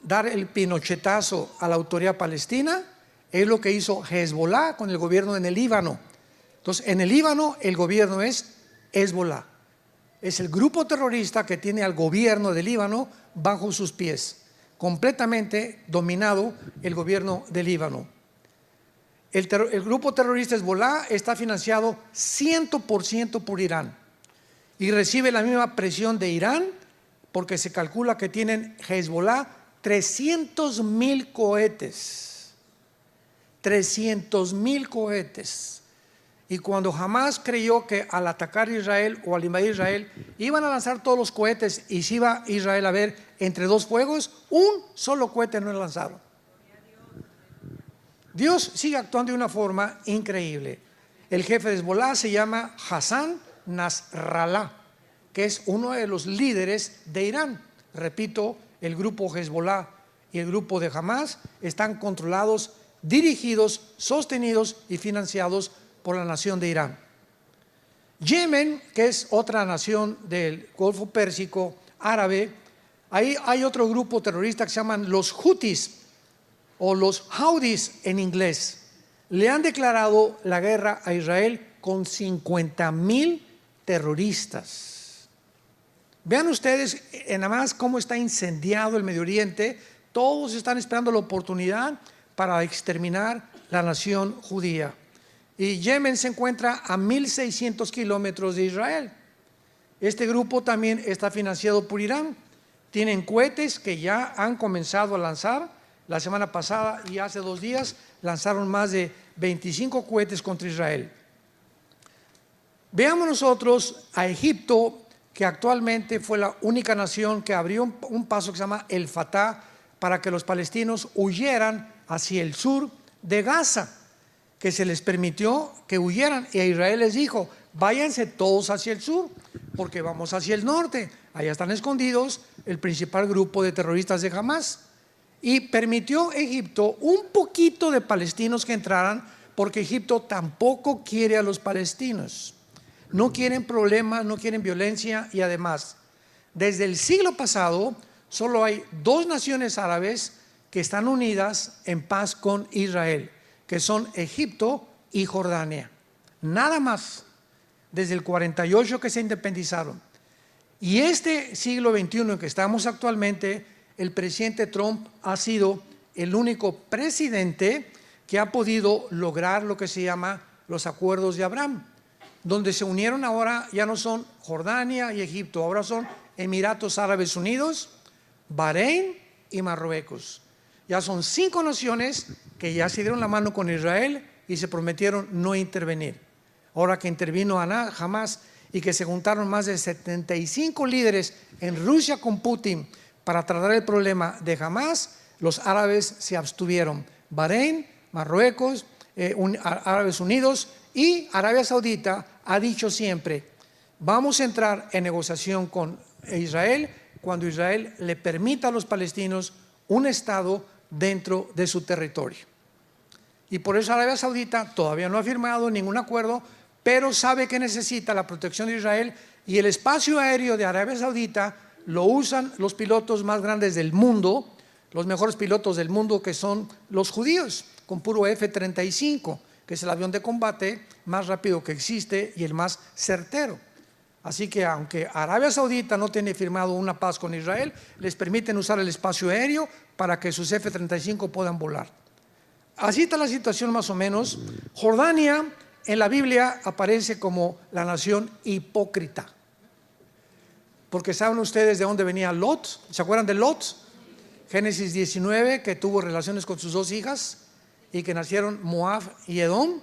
dar el pinochetazo a la autoridad palestina, es lo que hizo Hezbollah con el gobierno en el Líbano. Entonces, en el Líbano el gobierno es Hezbollah. Es el grupo terrorista que tiene al gobierno del Líbano bajo sus pies, completamente dominado el gobierno del Líbano. El grupo terrorista Hezbollah está financiado 100% por Irán y recibe la misma presión de Irán, porque se calcula que tienen Hezbollah 300,000 cohetes. 300,000 cohetes. Y cuando Hamas creyó que al atacar Israel o al invadir Israel iban a lanzar todos los cohetes y se iba Israel a ver entre dos fuegos, un solo cohete no lanzaron. Dios sigue actuando de una forma increíble. El jefe de Hezbollah se llama Hassan Nasrallah, que es uno de los líderes de Irán. Repito, el grupo Hezbollah y el grupo de Hamas están controlados, dirigidos, sostenidos y financiados por la nación de Irán. Yemen, que es otra nación del Golfo Pérsico árabe, ahí hay otro grupo terrorista que se llaman los Houthis o los Houthis en inglés. Le han declarado la guerra a Israel con 50,000 terroristas. Vean ustedes nada más cómo está incendiado el Medio Oriente. Todos están esperando la oportunidad para exterminar la nación judía. Y Yemen se encuentra a 1,600 kilómetros de Israel. Este grupo también está financiado por Irán. Tienen cohetes que ya han comenzado a lanzar la semana pasada y hace 2 días lanzaron más de 25 cohetes contra Israel. Veamos nosotros a Egipto, que actualmente fue la única nación que abrió un paso que se llama el Fatah para que los palestinos huyeran hacia el sur de Gaza, que se les permitió que huyeran, y a Israel les dijo: váyanse todos hacia el sur, porque vamos hacia el norte, allá están escondidos el principal grupo de terroristas de Hamas. Y permitió Egipto un poquito de palestinos que entraran, porque Egipto tampoco quiere a los palestinos, no quieren problemas, no quieren violencia, y además, desde el siglo pasado, solo hay 2 naciones árabes que están unidas en paz con Israel, que son Egipto y Jordania, nada más, desde el 48 que se independizaron. Y este siglo XXI en que estamos actualmente, el presidente Trump ha sido el único presidente que ha podido lograr lo que se llama los acuerdos de Abraham, donde se unieron ahora, ya no son Jordania y Egipto, ahora son Emiratos Árabes Unidos, Bahrein y Marruecos. Ya son 5 naciones que ya se dieron la mano con Israel y se prometieron no intervenir. Ahora que intervino Hamas y que se juntaron más de 75 líderes en Rusia con Putin para tratar el problema de Hamas, los árabes se abstuvieron. Bahrein, Marruecos, Árabes Unidos y Arabia Saudita ha dicho siempre: vamos a entrar en negociación con Israel cuando Israel le permita a los palestinos un estado dentro de su territorio. Y por eso Arabia Saudita todavía no ha firmado ningún acuerdo, pero sabe que necesita la protección de Israel, y el espacio aéreo de Arabia Saudita lo usan los pilotos más grandes del mundo, los mejores pilotos del mundo, que son los judíos, con puro F-35, que es el avión de combate más rápido que existe y el más certero. Así que aunque Arabia Saudita no tiene firmado una paz con Israel, les permiten usar el espacio aéreo para que sus F-35 puedan volar. Así está la situación más o menos. Jordania en la Biblia aparece como la nación hipócrita, porque ¿saben ustedes de dónde venía Lot? ¿Se acuerdan de Lot? Génesis 19, que tuvo relaciones con sus 2 hijas y que nacieron Moab y Edom.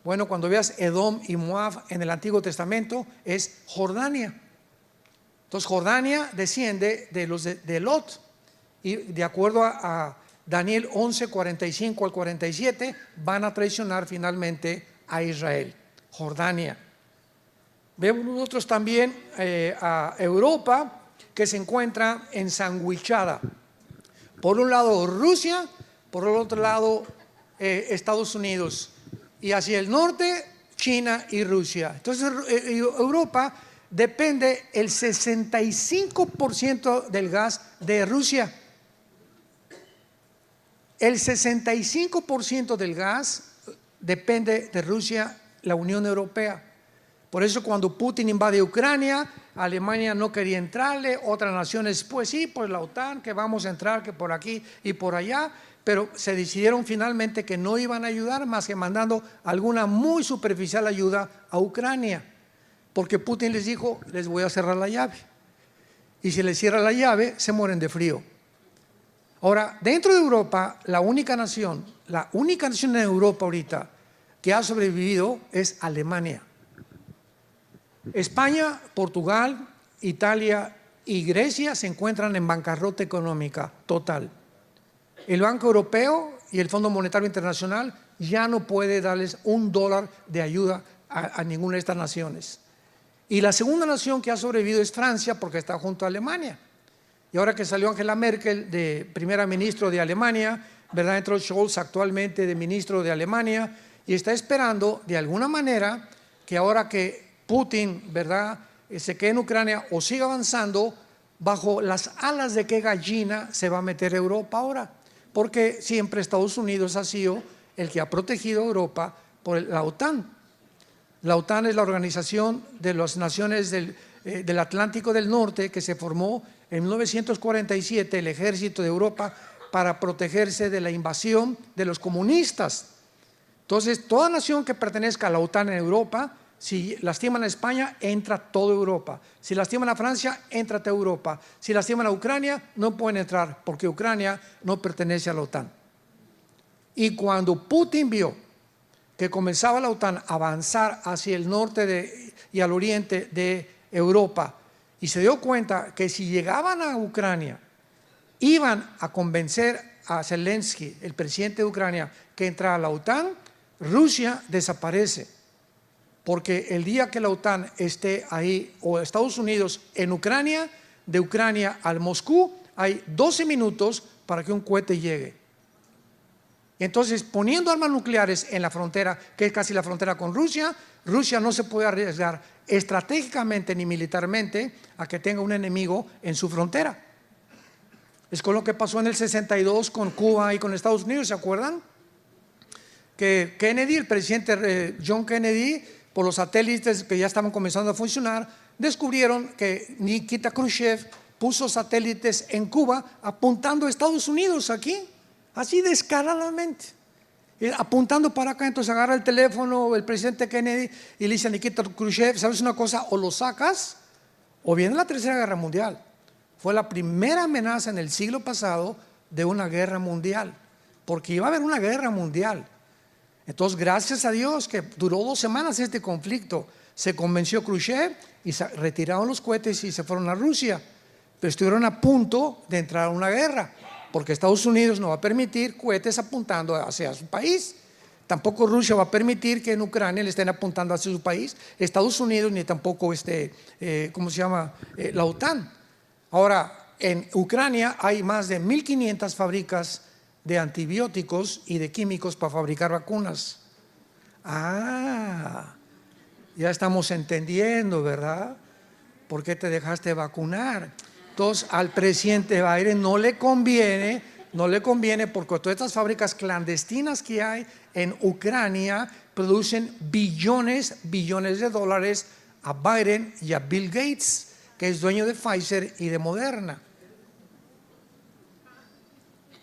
Bueno, cuando veas Edom y Moab en el Antiguo Testamento, es Jordania. Entonces Jordania desciende de los de Lot, y de acuerdo a Daniel 11, 45 al 47, van a traicionar finalmente a Israel. Jordania. Vemos nosotros también a Europa, que se encuentra ensanguichada. Por un lado Rusia, por el otro lado Estados Unidos, y hacia el norte China y Rusia. Entonces Europa depende el 65% del gas de Rusia. El 65% del gas depende de Rusia, la Unión Europea. Por eso cuando Putin invade Ucrania, Alemania no quería entrarle, otras naciones, pues sí, pues la OTAN, que vamos a entrar, que por aquí y por allá, pero se decidieron finalmente que no iban a ayudar más que mandando alguna muy superficial ayuda a Ucrania, porque Putin les dijo: les voy a cerrar la llave, y si les cierra la llave se mueren de frío. Ahora, dentro de Europa, la única nación en Europa ahorita que ha sobrevivido es Alemania. España, Portugal, Italia y Grecia se encuentran en bancarrota económica total. El Banco Europeo y el Fondo Monetario Internacional ya no puede darles $1 de ayuda a ninguna de estas naciones. Y la segunda nación que ha sobrevivido es Francia, porque está junto a Alemania. Y ahora que salió Angela Merkel de primera ministra de Alemania, ¿verdad?, entró Scholz actualmente de ministro de Alemania, y está esperando de alguna manera que ahora que Putin, ¿verdad?, se quede en Ucrania o siga avanzando, bajo las alas de qué gallina se va a meter Europa ahora, porque siempre Estados Unidos ha sido el que ha protegido a Europa por la OTAN. La OTAN es la organización de las naciones del Atlántico del Norte, que se formó en 1947, el ejército de Europa, para protegerse de la invasión de los comunistas. Entonces, toda nación que pertenezca a la OTAN en Europa Si lastiman a España, entra toda Europa. Si lastiman a Francia, entra toda Europa. Si lastiman a Ucrania, no pueden entrar porque Ucrania no pertenece a la OTAN. Y cuando Putin vio que comenzaba la OTAN a avanzar hacia el norte y al oriente de Europa, y se dio cuenta que si llegaban a Ucrania, iban a convencer a Zelensky, el presidente de Ucrania, que entrara a la OTAN, Rusia desaparece. Porque el día que la OTAN esté ahí, o Estados Unidos en Ucrania, de Ucrania al Moscú, hay 12 minutos para que un cohete llegue. Entonces, poniendo armas nucleares en la frontera, que es casi la frontera con Rusia, Rusia no se puede arriesgar estratégicamente ni militarmente a que tenga un enemigo en su frontera. Es con lo que pasó en el 62 con Cuba y con Estados Unidos, ¿se acuerdan? Que Kennedy, el presidente John Kennedy, por los satélites que ya estaban comenzando a funcionar, descubrieron que Nikita Khrushchev puso satélites en Cuba apuntando a Estados Unidos aquí, así descaradamente, apuntando para acá. Entonces agarra el teléfono el presidente Kennedy y le dice a Nikita Khrushchev, ¿sabes una cosa? O lo sacas o viene la Tercera Guerra Mundial. Fue la primera amenaza en el siglo pasado de una guerra mundial, porque iba a haber una guerra mundial. Entonces, gracias a Dios que duró 2 semanas este conflicto, se convenció Khrushchev y retiraron los cohetes y se fueron a Rusia. Pero estuvieron a punto de entrar a una guerra, porque Estados Unidos no va a permitir cohetes apuntando hacia su país. Tampoco Rusia va a permitir que en Ucrania le estén apuntando hacia su país, Estados Unidos, ni tampoco la OTAN. Ahora, en Ucrania hay más de 1.500 fábricas de antibióticos y de químicos para fabricar vacunas. Ya estamos entendiendo, ¿verdad? ¿Por qué te dejaste vacunar? Entonces, al presidente Biden no le conviene porque todas estas fábricas clandestinas que hay en Ucrania producen billones de dólares a Biden y a Bill Gates, que es dueño de Pfizer y de Moderna.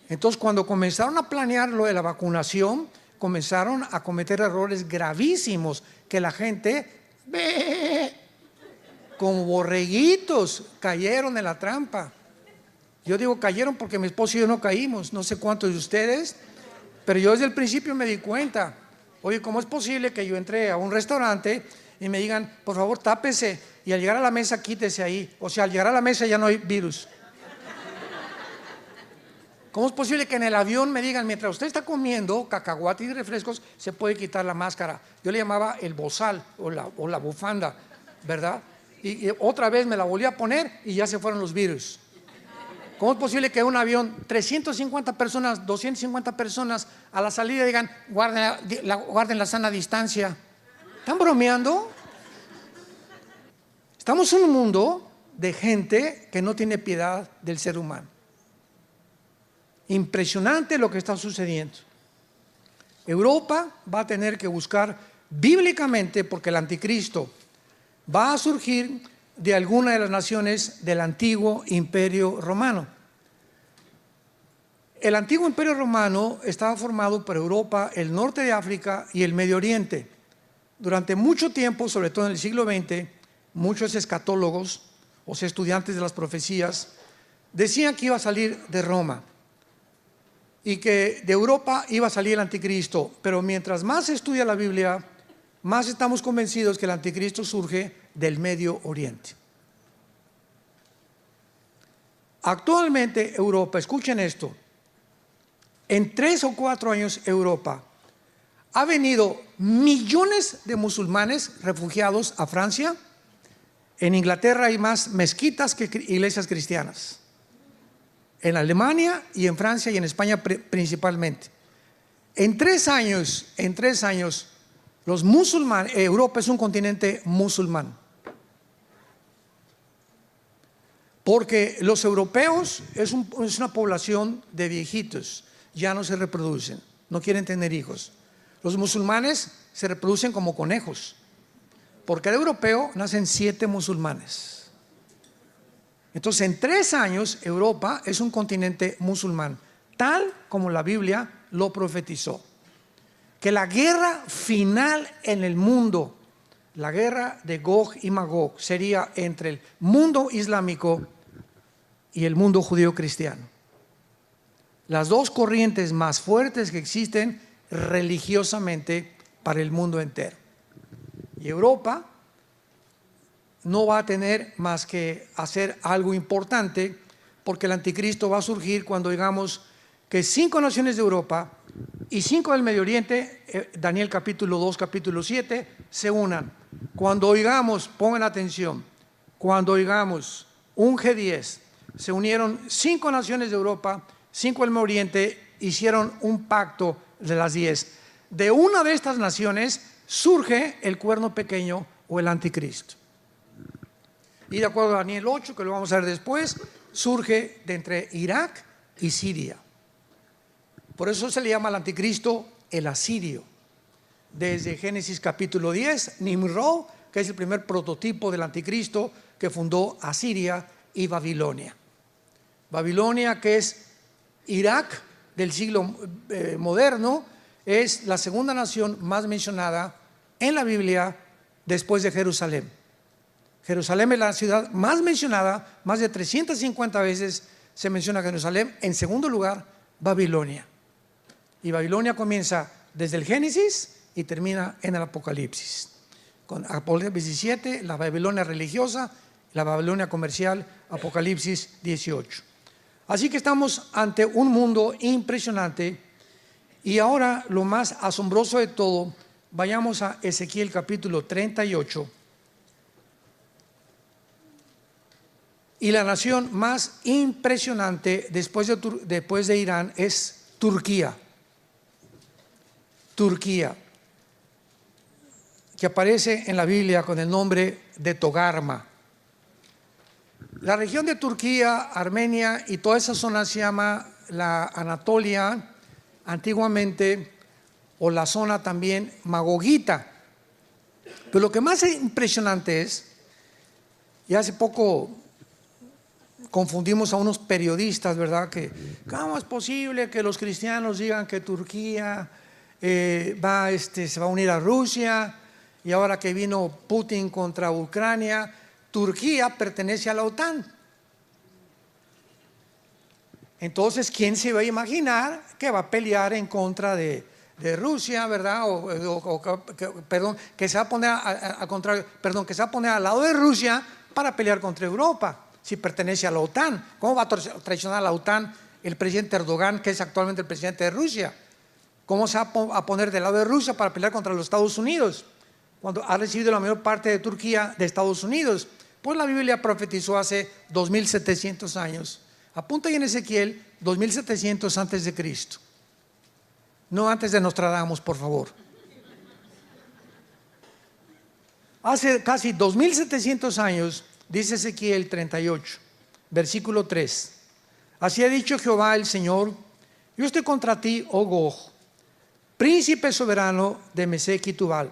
Entonces, cuando comenzaron a planear lo de la vacunación, comenzaron a cometer errores gravísimos que la gente, como borreguitos, cayeron en la trampa. Yo digo cayeron porque mi esposo y yo no caímos, no sé cuántos de ustedes, pero yo desde el principio me di cuenta. Oye, ¿cómo es posible que yo entré a un restaurante y me digan, por favor, tápese, y al llegar a la mesa quítese ahí? O sea, al llegar a la mesa ya no hay virus. ¿Cómo es posible que en el avión me digan, mientras usted está comiendo cacahuate y refrescos, se puede quitar la máscara? Yo le llamaba el bozal o la bufanda, ¿verdad? Y otra vez me la volví a poner y ya se fueron los virus. ¿Cómo es posible que en un avión 350 personas, 250 personas a la salida digan, guarden la sana distancia? ¿Están bromeando? Estamos en un mundo de gente que no tiene piedad del ser humano. Impresionante lo que está sucediendo. Europa va a tener que buscar bíblicamente, porque el anticristo va a surgir de alguna de las naciones del antiguo imperio romano. El antiguo imperio romano estaba formado por Europa, el norte de África y el Medio Oriente. Durante mucho tiempo, sobre todo en el siglo XX, muchos escatólogos, o sea, estudiantes de las profecías, decían que iba a salir de Roma y que de Europa iba a salir el anticristo. Pero mientras más se estudia la Biblia, más estamos convencidos que el anticristo surge del Medio Oriente. Actualmente Europa, escuchen esto, en 3 o 4 años Europa ha venido millones de musulmanes refugiados a Francia. En Inglaterra hay más mezquitas que iglesias cristianas. En Alemania y en Francia y en España principalmente. En 3 años, los musulmanes, Europa es un continente musulmán. Porque los europeos es una población de viejitos, ya no se reproducen, no quieren tener hijos. Los musulmanes se reproducen como conejos. Por cada europeo nacen 7 musulmanes. Entonces, en 3 años, Europa es un continente musulmán, tal como la Biblia lo profetizó. Que la guerra final en el mundo La guerra de Gog y Magog sería entre el mundo islámico y el mundo judío cristiano. Las dos corrientes más fuertes que existen religiosamente para el mundo entero. Y Europa no va a tener más que hacer algo importante, porque el anticristo va a surgir cuando digamos que 5 naciones de Europa y 5 del Medio Oriente, Daniel capítulo 2, capítulo 7, se unan. Cuando oigamos, pongan atención, cuando oigamos un G10, se unieron 5 naciones de Europa, 5 del Medio Oriente, hicieron un pacto de las 10. De una de estas naciones surge el cuerno pequeño o el anticristo. Y de acuerdo a Daniel 8, que lo vamos a ver después, surge de entre Irak y Siria. Por eso se le llama al anticristo el asirio. Desde Génesis capítulo 10, Nimrod, que es el primer prototipo del anticristo que fundó Asiria y Babilonia. Babilonia, que es Irak del siglo moderno, es la segunda nación más mencionada en la Biblia después de Jerusalén. Jerusalén es la ciudad más mencionada, más de 350 veces se menciona Jerusalén. En segundo lugar, Babilonia. Y Babilonia comienza desde el Génesis y termina en el Apocalipsis. Con Apocalipsis 17, la Babilonia religiosa, la Babilonia comercial, Apocalipsis 18. Así que estamos ante un mundo impresionante. Y ahora lo más asombroso de todo, vayamos a Ezequiel capítulo 38. Y la nación más impresionante después de Irán es Turquía. Turquía, que aparece en la Biblia con el nombre de Togarma. La región de Turquía, Armenia y toda esa zona se llama la Anatolia antiguamente, o la zona también magogita. Pero lo que más impresionante es, y hace poco confundimos a unos periodistas, ¿verdad? Que ¿cómo es posible que los cristianos digan que Turquía se va a unir a Rusia? Y ahora que vino Putin contra Ucrania, Turquía pertenece a la OTAN. Entonces, ¿quién se va a imaginar que va a pelear en contra de Rusia, ¿verdad? Que se va a poner que se va a poner al lado de Rusia para pelear contra Europa, si pertenece a la OTAN. ¿Cómo va a traicionar a la OTAN el presidente Erdogan, que es actualmente el presidente de Rusia? ¿Cómo se va a poner del lado de Rusia para pelear contra los Estados Unidos, cuando ha recibido la mayor parte de Turquía de Estados Unidos? Pues la Biblia profetizó hace 2700 años. Apunta ahí en Ezequiel, 2700 antes de Cristo. No antes de Nostradamus, por favor. Hace casi 2700 años, dice Ezequiel 38, versículo 3. Así ha dicho Jehová el Señor: yo estoy contra ti, oh Gog, príncipe soberano de Mesec y Tubal.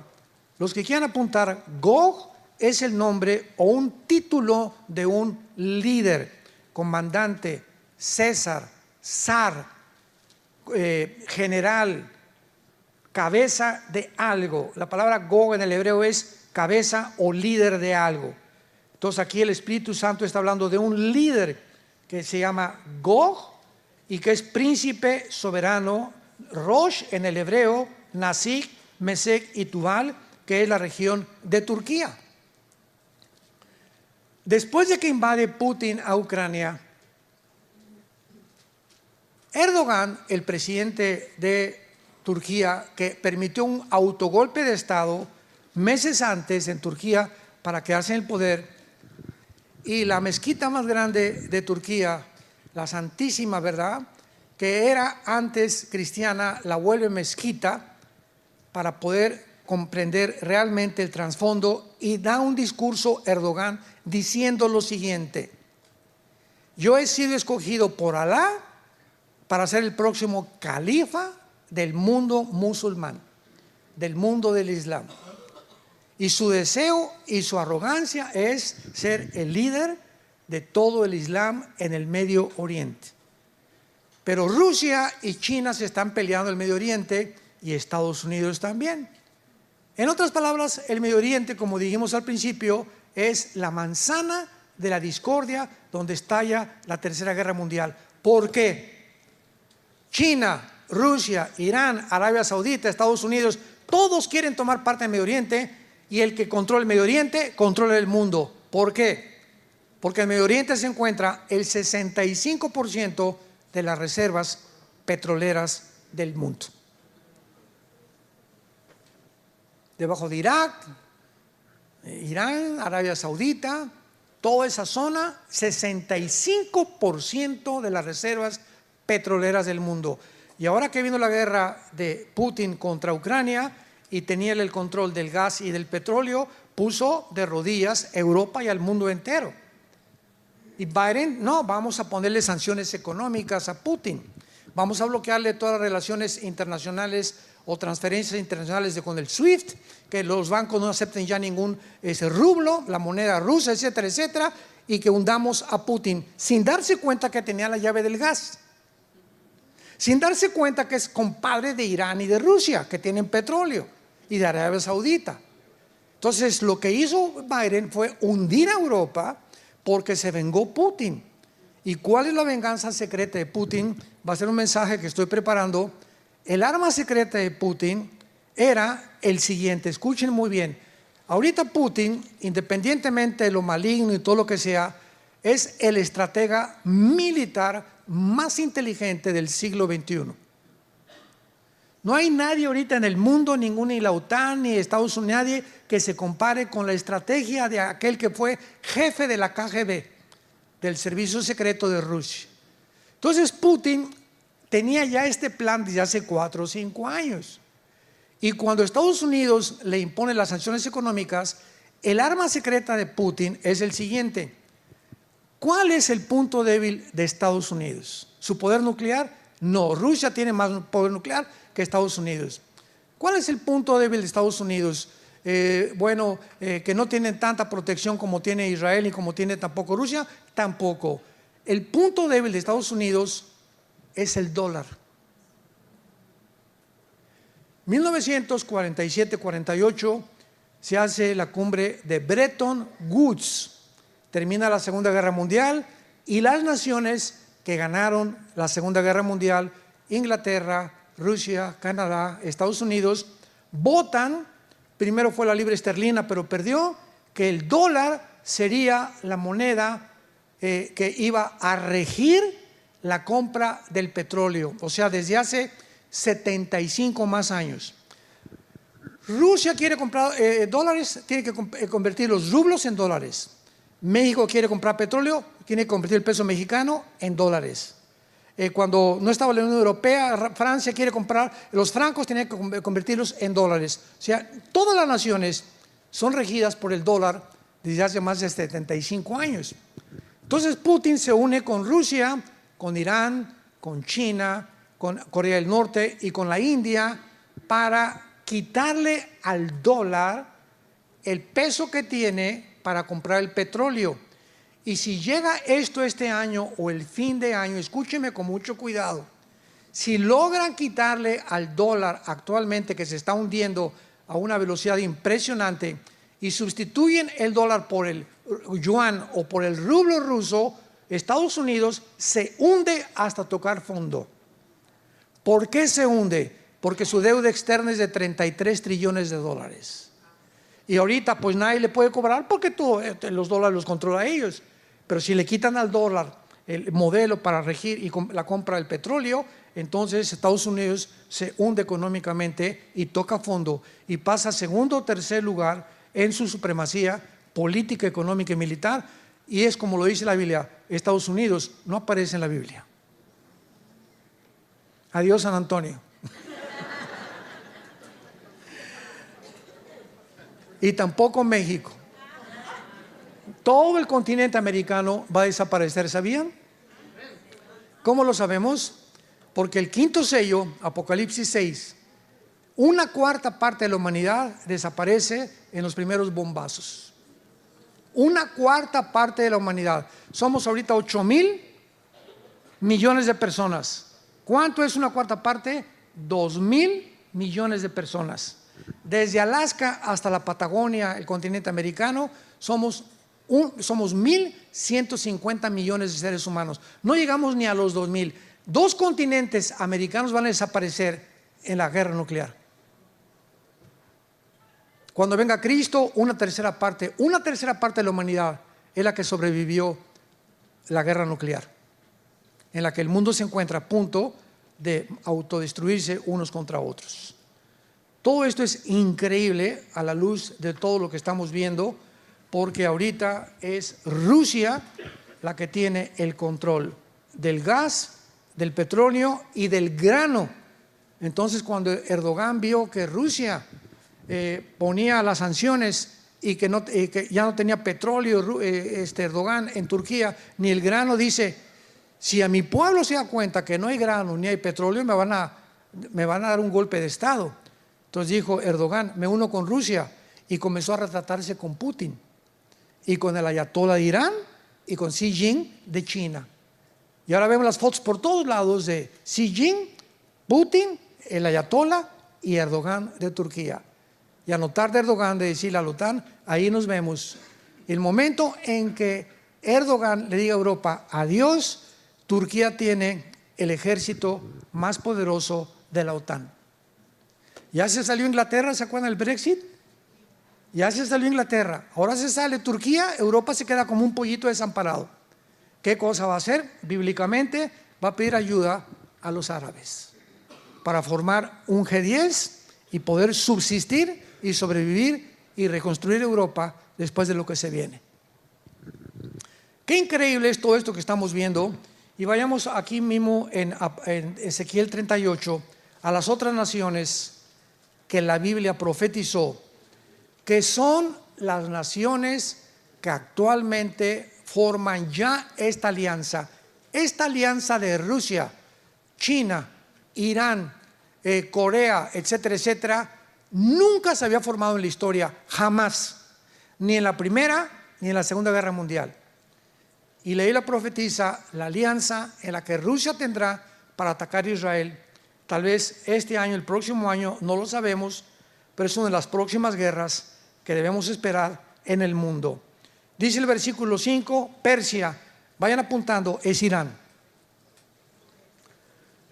Los que quieran apuntar, Gog es el nombre o un título de un líder, comandante, César, zar, general, cabeza de algo. La palabra Gog en el hebreo es cabeza o líder de algo. Entonces aquí el Espíritu Santo está hablando de un líder que se llama Gog y que es príncipe soberano, Rosh en el hebreo, Nasig, Mesec y Tubal, que es la región de Turquía. Después de que invade Putin a Ucrania, Erdogan, el presidente de Turquía, que permitió un autogolpe de Estado meses antes en Turquía para quedarse en el poder, y la mezquita más grande de Turquía, la Santísima, ¿verdad?, que era antes cristiana, la vuelve mezquita para poder comprender realmente el trasfondo, y da un discurso Erdogan diciendo lo siguiente: yo he sido escogido por Alá para ser el próximo califa del mundo musulmán, del mundo del Islam, y su deseo y su arrogancia es ser el líder de todo el Islam en el Medio Oriente. Pero Rusia y China se están peleando en el Medio Oriente, y Estados Unidos también. En otras palabras, el Medio Oriente, como dijimos al principio, es la manzana de la discordia donde estalla la Tercera Guerra Mundial. ¿Por qué? China, Rusia, Irán, Arabia Saudita, Estados Unidos, todos quieren tomar parte del Medio Oriente, y el que controla el Medio Oriente controla el mundo. ¿Por qué? Porque en el Medio Oriente se encuentra el 65% de las reservas petroleras del mundo. Debajo de Irak, Irán, Arabia Saudita, toda esa zona, 65% de las reservas petroleras del mundo. Y ahora que vino la guerra de Putin contra Ucrania y tenía el control del gas y del petróleo, puso de rodillas a Europa y al mundo entero. Y Biden, no, vamos a ponerle sanciones económicas a Putin, vamos a bloquearle todas las relaciones internacionales o transferencias internacionales con el SWIFT, que los bancos no acepten ya ningún rublo, la moneda rusa, etcétera, etcétera, y que hundamos a Putin sin darse cuenta que tenía la llave del gas, sin darse cuenta que es compadre de Irán y de Rusia, que tienen petróleo, y de Arabia Saudita. Entonces lo que hizo Biden fue hundir a Europa porque se vengó Putin. ¿Y cuál es la venganza secreta de Putin? Va a ser un mensaje que estoy preparando. El arma secreta de Putin era el siguiente, escuchen muy bien. Ahorita Putin, independientemente de lo maligno y todo lo que sea, es el estratega militar más inteligente del siglo XXI. No hay nadie ahorita en el mundo, ni la OTAN, ni Estados Unidos, nadie que se compare con la estrategia de aquel que fue jefe de la KGB, del servicio secreto de Rusia. Entonces Putin tenía ya este plan desde hace 4 o 5 años. Y cuando Estados Unidos le impone las sanciones económicas, el arma secreta de Putin es el siguiente. ¿Cuál es el punto débil de Estados Unidos? ¿Su poder nuclear? No, Rusia tiene más poder nuclear que Estados Unidos. ¿Cuál es el punto débil de Estados Unidos? Que no tienen tanta protección como tiene Israel y como tiene tampoco Rusia, tampoco. El punto débil de Estados Unidos es el dólar. 1947-48 se hace la cumbre de Bretton Woods, termina la Segunda Guerra Mundial y las naciones que ganaron la Segunda Guerra Mundial, Inglaterra, Rusia, Canadá, Estados Unidos, votan, primero fue la libra esterlina pero perdió, que el dólar sería la moneda que iba a regir la compra del petróleo, o sea, desde hace 75 más años. Rusia quiere comprar dólares, tiene que convertir los rublos en dólares. México quiere comprar petróleo, tiene que convertir el peso mexicano en dólares. Cuando no estaba la Unión Europea, Francia quiere comprar los francos, tiene que convertirlos en dólares. O sea, todas las naciones son regidas por el dólar desde hace más de 75 años. Entonces Putin se une con Rusia, con Irán, con China, con Corea del Norte y con la India para quitarle al dólar el peso que tiene para comprar el petróleo. Y si llega esto este año o el fin de año, escúcheme con mucho cuidado, si logran quitarle al dólar actualmente que se está hundiendo a una velocidad impresionante y sustituyen el dólar por el yuan o por el rublo ruso, Estados Unidos se hunde hasta tocar fondo. ¿Por qué se hunde? Porque su deuda externa es de 33 trillones de dólares. Y ahorita pues nadie le puede cobrar porque los dólares los controla ellos. Pero si le quitan al dólar el modelo para regir y la compra del petróleo, entonces Estados Unidos se hunde económicamente y toca fondo y pasa a segundo o tercer lugar en su supremacía política, económica y militar. Y es como lo dice la Biblia, Estados Unidos no aparece en la Biblia. Adiós, San Antonio. Y tampoco México. Todo el continente americano va a desaparecer, ¿sabían? ¿Cómo lo sabemos? Porque el quinto sello, Apocalipsis 6, 1/4 parte de la humanidad desaparece en los primeros bombazos. 1/4 parte de la humanidad. Somos ahorita 8,000 millones de personas. ¿Cuánto es 1/4 parte? 2,000 millones de personas. Desde Alaska hasta la Patagonia, el continente americano, somos 1.150 millones de seres humanos. No llegamos ni a los 2.000. 2 continentes americanos van a desaparecer en la guerra nuclear. Cuando venga Cristo, una tercera parte de la humanidad es la que sobrevivió la guerra nuclear, en la que el mundo se encuentra a punto de autodestruirse unos contra otros. Todo esto es increíble a la luz de todo lo que estamos viendo, porque ahorita es Rusia la que tiene el control del gas, del petróleo y del grano. Entonces, cuando Erdogan vio que Rusia ponía las sanciones y que ya no tenía petróleo Erdogan en Turquía, ni el grano, dice: si a mi pueblo se da cuenta que no hay grano ni hay petróleo, me van a dar un golpe de estado. Entonces dijo Erdogan: me uno con Rusia, y comenzó a retratarse con Putin y con el ayatollah de Irán y con Xi Jinping de China. Y ahora vemos las fotos por todos lados de Xi Jinping, Putin, el ayatollah y Erdogan de Turquía. Y a notar de Erdogan de decirle a la OTAN: ahí nos vemos. El momento en que Erdogan le diga a Europa adiós, Turquía tiene el ejército más poderoso de la OTAN. Ya se salió Inglaterra, ¿se acuerdan del Brexit? Ya se salió Inglaterra, ahora se sale Turquía, Europa se queda como un pollito desamparado. ¿Qué cosa va a hacer? Bíblicamente va a pedir ayuda a los árabes para formar un G10 y poder subsistir y sobrevivir y reconstruir Europa después de lo que se viene. Qué increíble es todo esto que estamos viendo. Y vayamos aquí mismo en Ezequiel 38 a las otras naciones que la Biblia profetizó, que son las naciones que actualmente forman ya esta alianza de Rusia, China, Irán, Corea, etcétera, etcétera. Nunca se había formado en la historia, jamás, ni en la Primera ni en la Segunda Guerra Mundial. Y la Biblia profetiza la alianza en la que Rusia tendrá para atacar a Israel. Tal vez este año, el próximo año, no lo sabemos, pero es una de las próximas guerras que debemos esperar en el mundo. Dice el versículo 5, Persia, vayan apuntando, es Irán.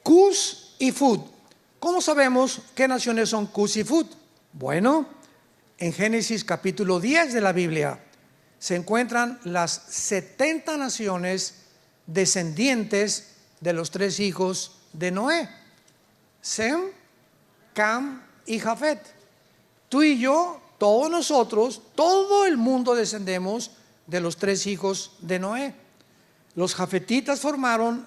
Cus y Fut. ¿Cómo sabemos qué naciones son Cus y Fut? Bueno, en Génesis capítulo 10 de la Biblia se encuentran las 70 naciones descendientes de los 3 hijos de Noé: Sem, Cam y Jafet. Tú y yo, todos nosotros, todo el mundo descendemos de los 3 hijos de Noé. Los jafetitas formaron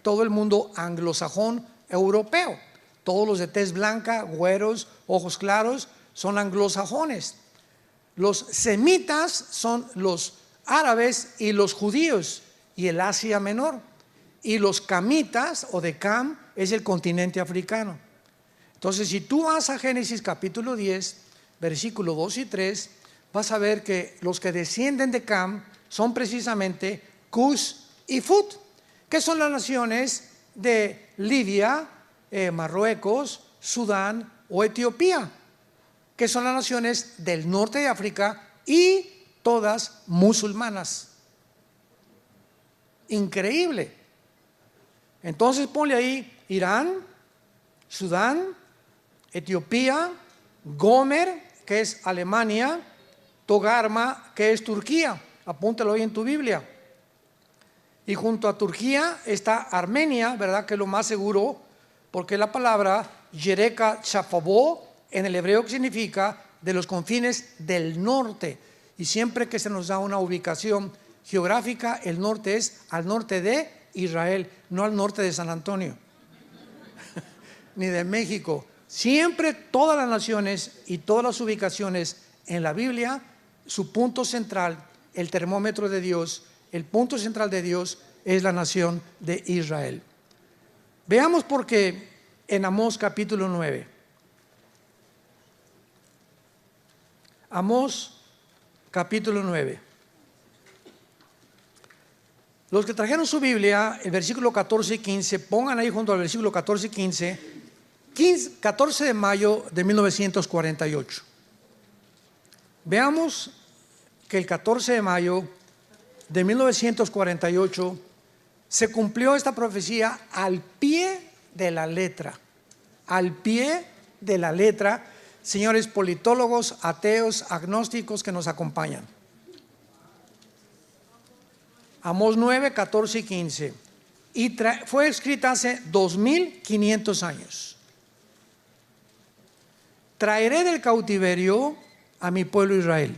todo el mundo anglosajón europeo. Todos los de tez blanca, güeros, ojos claros, son anglosajones. Los semitas son los árabes y los judíos y el Asia Menor. Y los camitas o de Cam es el continente africano. Entonces, si tú vas a Génesis capítulo 10, versículo 2 y 3, vas a ver que los que descienden de Cam son precisamente Cus y Fut, que son las naciones de Libia, Marruecos, Sudán o Etiopía, que son las naciones del norte de África y todas musulmanas. Increíble. Entonces ponle ahí Irán, Sudán, Etiopía, Gomer, que es Alemania, Togarma, que es Turquía. Apúntalo ahí en tu Biblia. Y junto a Turquía está Armenia, ¿verdad? Que es lo más seguro, porque la palabra Yereka Chafabó en el hebreo significa de los confines del norte. Y siempre que se nos da una ubicación geográfica, el norte es al norte de Israel, no al norte de San Antonio, ni de México. Siempre todas las naciones y todas las ubicaciones en la Biblia, su punto central, el termómetro de Dios, el punto central de Dios es la nación de Israel. Veamos por qué en Amós capítulo 9. Amós capítulo 9. Los que trajeron su Biblia, el versículo 14 y 15, pongan ahí junto al versículo 14 y 15, 14 de mayo de 1948. Veamos que el 14 de mayo de 1948 se cumplió esta profecía al pie de la letra. Al pie de la letra, señores politólogos, ateos, agnósticos que nos acompañan. Amós 9, 14 y 15. Y fue escrita hace 2500 años. Traeré del cautiverio a mi pueblo Israel.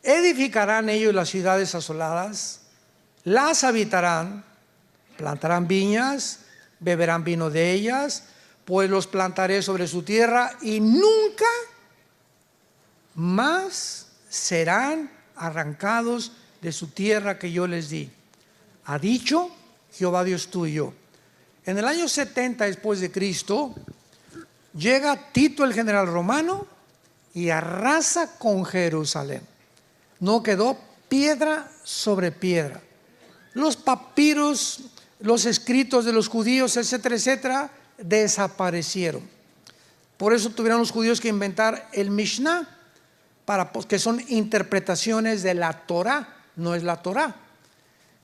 Edificarán ellos las ciudades asoladas, las habitarán, plantarán viñas, beberán vino de ellas, pues los plantaré sobre su tierra y nunca más serán arrancados de su tierra que yo les di. Ha dicho Jehová Dios tuyo. En el año 70 después de Cristo, llega Tito el general romano y arrasa con Jerusalén. No quedó piedra sobre piedra. Los papiros, los escritos de los judíos, etcétera, etcétera, desaparecieron. Por eso tuvieron los judíos que inventar el Mishnah, que son interpretaciones de la Torah, no es la Torah.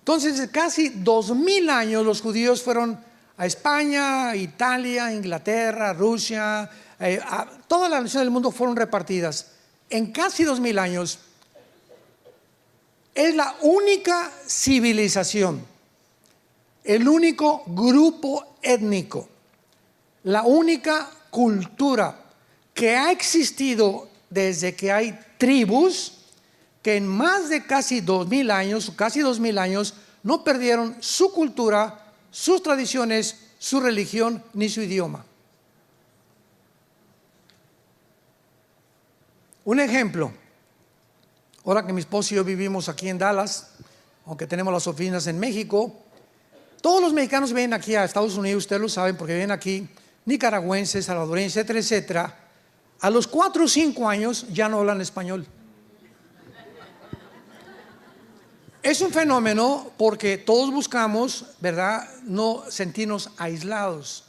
Entonces, casi 2000 años los judíos fueron a España, Italia, Inglaterra, Rusia, todas las naciones del mundo fueron repartidas. En casi 2000 años es la única civilización, el único grupo étnico, la única cultura que ha existido desde que hay tribus, que en más de casi 2000 años, no perdieron su cultura, sus tradiciones, su religión, ni su idioma. Un ejemplo, ahora que mi esposo y yo vivimos aquí en Dallas, aunque tenemos las oficinas en México, todos los mexicanos vienen aquí a Estados Unidos, ustedes lo saben porque vienen aquí, nicaragüenses, salvadoreños, etcétera, etcétera. A los 4 o 5 años ya no hablan español. Es un fenómeno porque todos buscamos, ¿verdad?, no sentirnos aislados.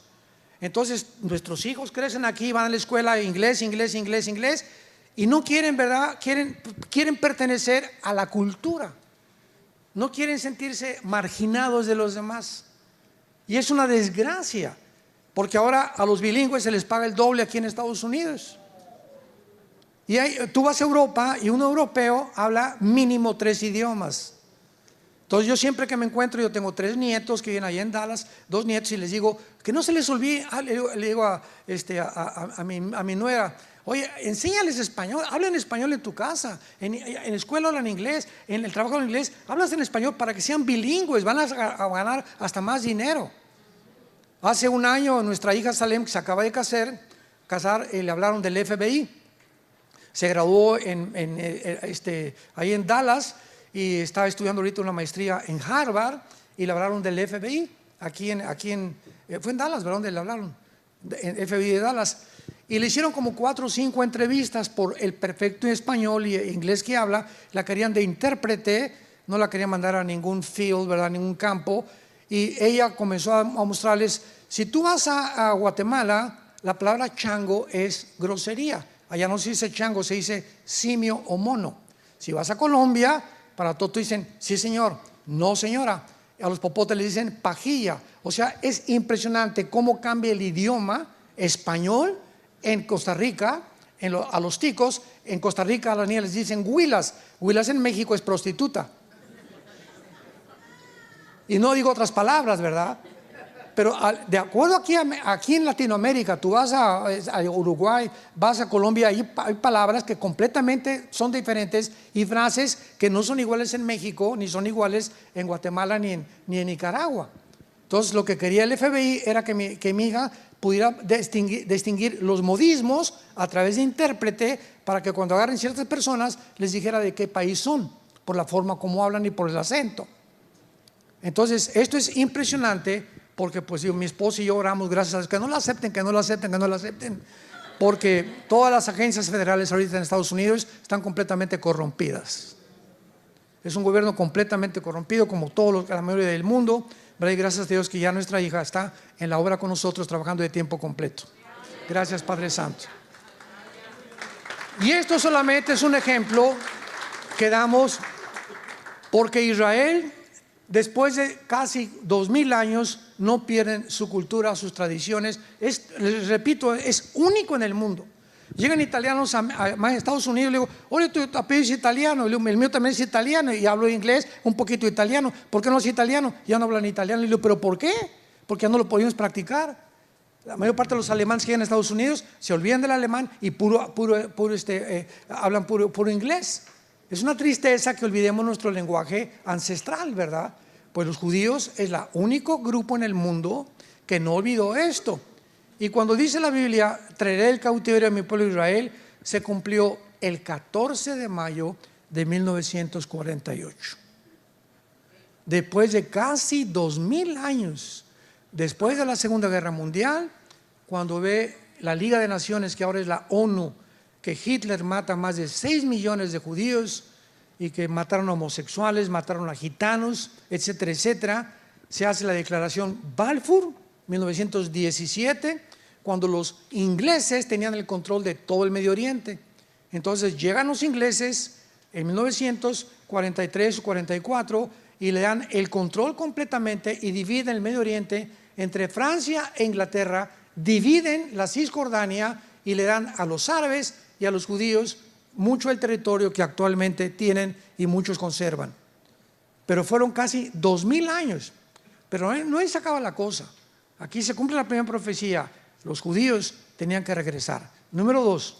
Entonces, nuestros hijos crecen aquí, van a la escuela, inglés, y no quieren, ¿verdad?, quieren pertenecer a la cultura. No quieren sentirse marginados de los demás. Y es una desgracia, porque ahora a los bilingües se les paga el doble aquí en Estados Unidos. Y tú vas a Europa y un europeo habla mínimo 3 idiomas. Entonces yo siempre que me encuentro, yo tengo 3 nietos que viven allá en Dallas, 2 nietos, y les digo, que no se les olvide, le digo a mi nuera, oye, enséñales español, hablen español en tu casa, en la escuela hablan inglés, en el trabajo hablan inglés, hablas en español para que sean bilingües, van a ganar hasta más dinero. Hace un año nuestra hija Salem, que se acaba de casar, le hablaron del FBI, se graduó ahí en Dallas, y está estudiando ahorita una maestría en Harvard y le hablaron del FBI, fue en Dallas, ¿verdad? Donde le hablaron, en FBI de Dallas, y le hicieron como 4 o 5 entrevistas por el perfecto español y inglés que habla, la querían de intérprete, no la querían mandar a ningún field, ¿verdad?, ningún campo, y ella comenzó a mostrarles, si tú vas a Guatemala, la palabra chango es grosería, allá no se dice chango, se dice simio o mono. Si vas a Colombia, para todo dicen, sí señor, no señora. A los popotes les dicen pajilla. O sea, es impresionante cómo cambia el idioma español en Costa Rica, a los ticos. En Costa Rica a las niñas les dicen huilas. Huilas en México es prostituta. Y no digo otras palabras, ¿verdad? Pero de acuerdo aquí en Latinoamérica, tú vas a Uruguay, vas a Colombia, hay palabras que completamente son diferentes y frases que no son iguales en México, ni son iguales en Guatemala, ni en Nicaragua. Entonces lo que quería el FBI era que mi hija pudiera distinguir los modismos a través de intérprete, para que cuando agarren ciertas personas les dijera de qué país son, por la forma como hablan y por el acento. Entonces esto es impresionante, porque pues mi esposo y yo oramos, gracias a Dios, que no la acepten, porque todas las agencias federales ahorita en Estados Unidos están completamente corrompidas. Es un gobierno completamente corrompido, como la mayoría del mundo, ¿verdad? Y gracias a Dios que ya nuestra hija está en la obra con nosotros, trabajando de tiempo completo. Gracias, Padre Santo. Y esto solamente es un ejemplo que damos porque Israel, después de casi 2000 años, no pierden su cultura, sus tradiciones. Les repito, es único en el mundo. Llegan italianos a Estados Unidos y le digo, oye, tu apellido es italiano, el mío también es italiano y hablo inglés, un poquito italiano. ¿Por qué no es italiano? Ya no hablan italiano. Y le digo, ¿pero por qué? Porque ya no lo podemos practicar. La mayor parte de los alemanes que llegan a Estados Unidos se olvidan del alemán y hablan puro inglés. Es una tristeza que olvidemos nuestro lenguaje ancestral, ¿verdad? Pues los judíos es el único grupo en el mundo que no olvidó esto. Y cuando dice la Biblia, traeré el cautiverio a mi pueblo Israel, se cumplió el 14 de mayo de 1948. Después de casi 2000 años, después de la Segunda Guerra Mundial, cuando ve la Liga de Naciones, que ahora es la ONU, que Hitler mata más de 6 millones de judíos y que mataron a homosexuales, mataron a gitanos, etcétera, etcétera, se hace la declaración Balfour, 1917, cuando los ingleses tenían el control de todo el Medio Oriente. Entonces llegan los ingleses en 1943 o 44 y le dan el control completamente y dividen el Medio Oriente entre Francia e Inglaterra, dividen la Cisjordania y le dan a los árabes y a los judíos mucho del territorio que actualmente tienen y muchos conservan. Pero fueron casi 2000 años. Pero no ahí se acaba la cosa. Aquí se cumple la primera profecía. Los judíos tenían que regresar. Número 2,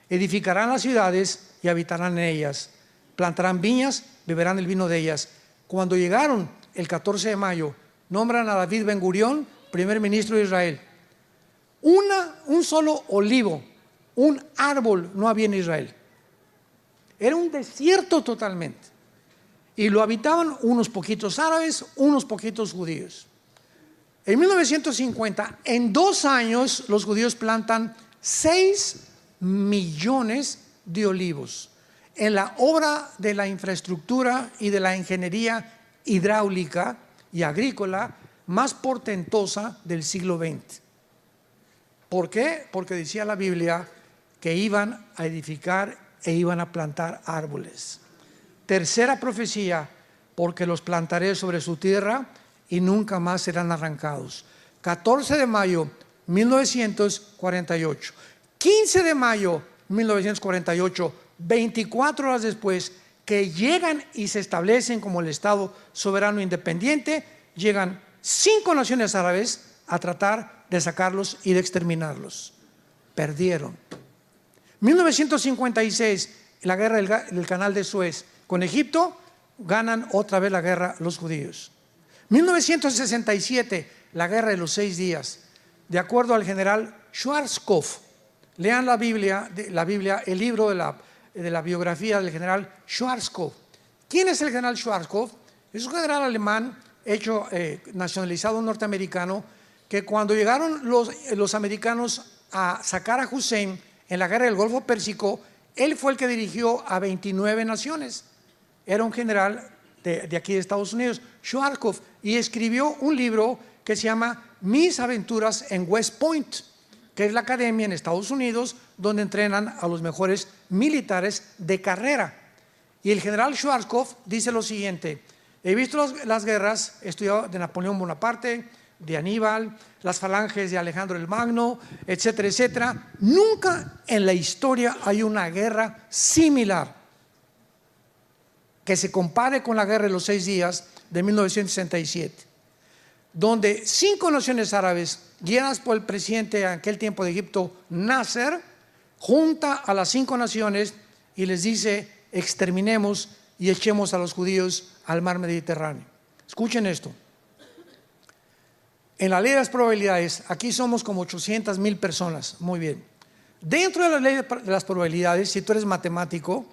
edificarán las ciudades y habitarán en ellas. Plantarán viñas, beberán el vino de ellas. Cuando llegaron el 14 de mayo, nombran a David Ben Gurión primer ministro de Israel. Un solo olivo, un árbol no había en Israel. Era un desierto totalmente. Y lo habitaban unos poquitos árabes, unos poquitos judíos. En 1950, en 2 años, los judíos plantan 6 millones de olivos en la obra de la infraestructura y de la ingeniería hidráulica y agrícola más portentosa del siglo XX. ¿Por qué? Porque decía la Biblia que iban a edificar e iban a plantar árboles. Tercera profecía, porque los plantaré sobre su tierra y nunca más serán arrancados. 14 de mayo 1948. 15 de mayo 1948, 24 horas después, que llegan y se establecen como el Estado soberano independiente, llegan 5 naciones árabes a tratar de sacarlos y de exterminarlos. Perdieron. 1956, la guerra del Canal de Suez con Egipto, ganan otra vez la guerra los judíos. 1967, la guerra de los 6 días, de acuerdo al general Schwarzkopf. Lean la Biblia, el libro de la biografía del general Schwarzkopf. ¿Quién es el general Schwarzkopf? Es un general alemán nacionalizado norteamericano, que cuando llegaron los americanos a sacar a Hussein en la guerra del Golfo Pérsico, él fue el que dirigió a 29 naciones. Era un general de aquí de Estados Unidos, Schwarzkopf, y escribió un libro que se llama Mis aventuras en West Point, que es la academia en Estados Unidos donde entrenan a los mejores militares de carrera. Y el general Schwarzkopf dice lo siguiente: he visto las guerras, he estudiado de Napoleón Bonaparte, de Aníbal, las falanges de Alejandro el Magno, etcétera, etcétera. Nunca en la historia hay una guerra similar que se compare con la guerra de los 6 días de 1967, donde 5 naciones árabes, guiadas por el presidente de aquel tiempo de Egipto, Nasser, junta a las 5 naciones y les dice: exterminemos y echemos a los judíos al mar Mediterráneo. Escuchen esto. En la ley de las probabilidades, aquí somos como 800,000 personas. Muy bien. Dentro de la ley de las probabilidades, si tú eres matemático,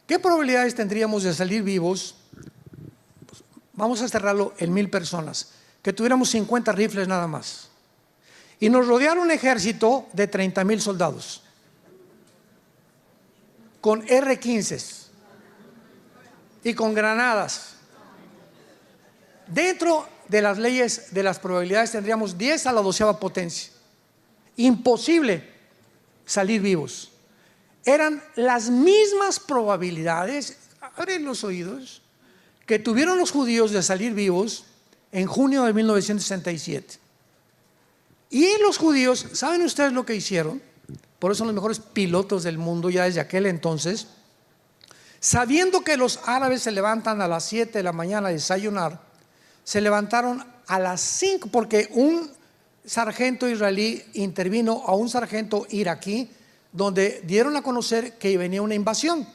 ¿qué probabilidades tendríamos de salir vivos? Pues vamos a cerrarlo en 1000 personas, que tuviéramos 50 rifles nada más. Y nos rodeara un ejército de 30,000 soldados con R-15s. y con granadas. Dentro de las leyes de las probabilidades tendríamos 10 a la 12ª potencia. Imposible salir vivos. Eran las mismas probabilidades, abren los oídos, que tuvieron los judíos de salir vivos en junio de 1967. Y los judíos, ¿saben ustedes lo que hicieron? Por eso son los mejores pilotos del mundo ya desde aquel entonces. Sabiendo que los árabes se levantan a las 7 de la mañana a desayunar, se levantaron a las 5 porque un sargento israelí intervino a un sargento iraquí donde dieron a conocer que venía una invasión.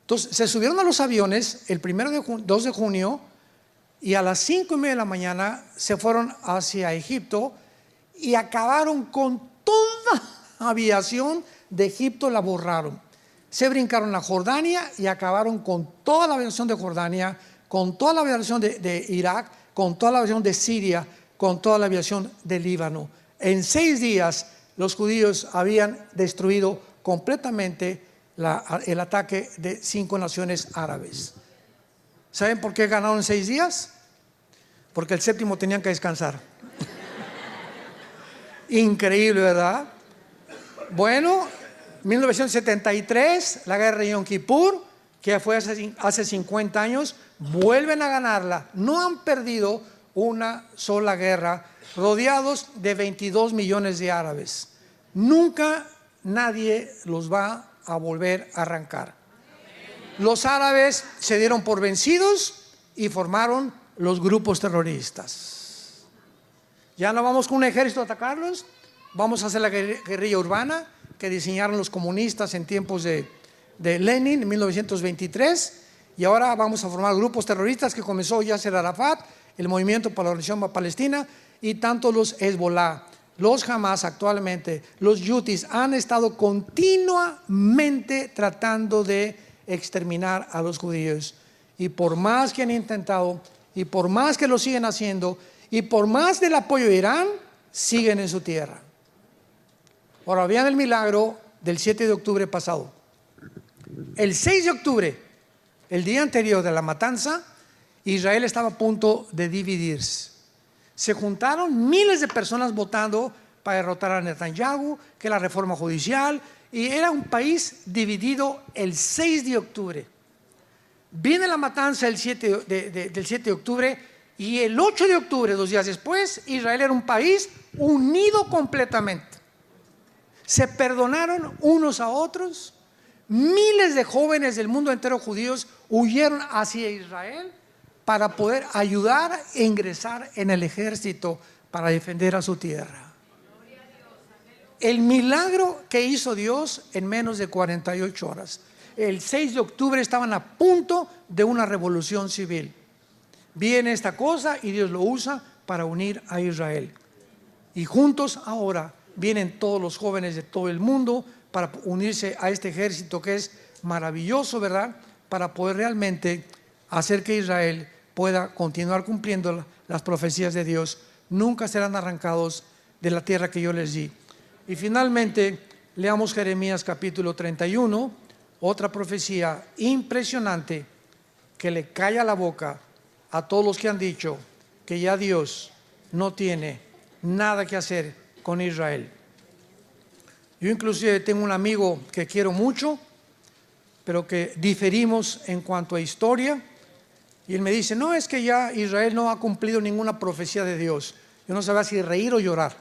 Entonces se subieron a los aviones el 2 de junio y a las 5:30 de la mañana se fueron hacia Egipto y acabaron con toda la aviación de Egipto, la borraron. Se brincaron a Jordania y acabaron con toda la aviación de Jordania, con toda la aviación de Irak, con toda la aviación de Siria, con toda la aviación de Líbano. En 6 días los judíos habían destruido completamente el ataque de 5 naciones árabes. ¿Saben por qué ganaron en 6 días? Porque el 7º tenían que descansar. Increíble, ¿verdad? Bueno, 1973, la guerra de Yom Kippur, que fue hace 50 años, vuelven a ganarla. No han perdido una sola guerra, rodeados de 22 millones de árabes. Nunca nadie los va a volver a arrancar. Los árabes se dieron por vencidos y formaron los grupos terroristas. Ya no vamos con un ejército a atacarlos, vamos a hacer la guerrilla urbana que diseñaron los comunistas en tiempos de Lenin en 1923, y ahora vamos a formar grupos terroristas que comenzó Yasser Arafat, el Movimiento para la Liberación Palestina, y tanto los Hezbollah, los Hamas actualmente, los Houthis han estado continuamente tratando de exterminar a los judíos. Y por más que han intentado, y por más que lo siguen haciendo, y por más del apoyo de Irán, siguen en su tierra. Ahora vean el milagro del 7 de octubre pasado. El 6 de octubre, el día anterior de la matanza, Israel estaba a punto de dividirse. Se juntaron miles de personas votando para derrotar a Netanyahu, que la reforma judicial, y era un país dividido el 6 de octubre. Viene la matanza del 7 de octubre y el 8 de octubre, 2 días después, Israel era un país unido completamente. Se perdonaron unos a otros. Miles de jóvenes del mundo entero judíos huyeron hacia Israel para poder ayudar e ingresar en el ejército para defender a su tierra. El milagro que hizo Dios en menos de 48 horas. El 6 de octubre estaban a punto de una revolución civil. Viene esta cosa y Dios lo usa para unir a Israel. Y juntos ahora vienen todos los jóvenes de todo el mundo para unirse a este ejército que es maravilloso, ¿verdad? Para poder realmente hacer que Israel pueda continuar cumpliendo las profecías de Dios. Nunca serán arrancados de la tierra que yo les di. Y finalmente, leamos Jeremías capítulo 31, otra profecía impresionante que le calla la boca a todos los que han dicho que ya Dios no tiene nada que hacer con Israel. Yo inclusive tengo un amigo que quiero mucho, pero que diferimos en cuanto a historia, y él me dice, no, es que ya Israel no ha cumplido ninguna profecía de Dios. Yo no sabía si reír o llorar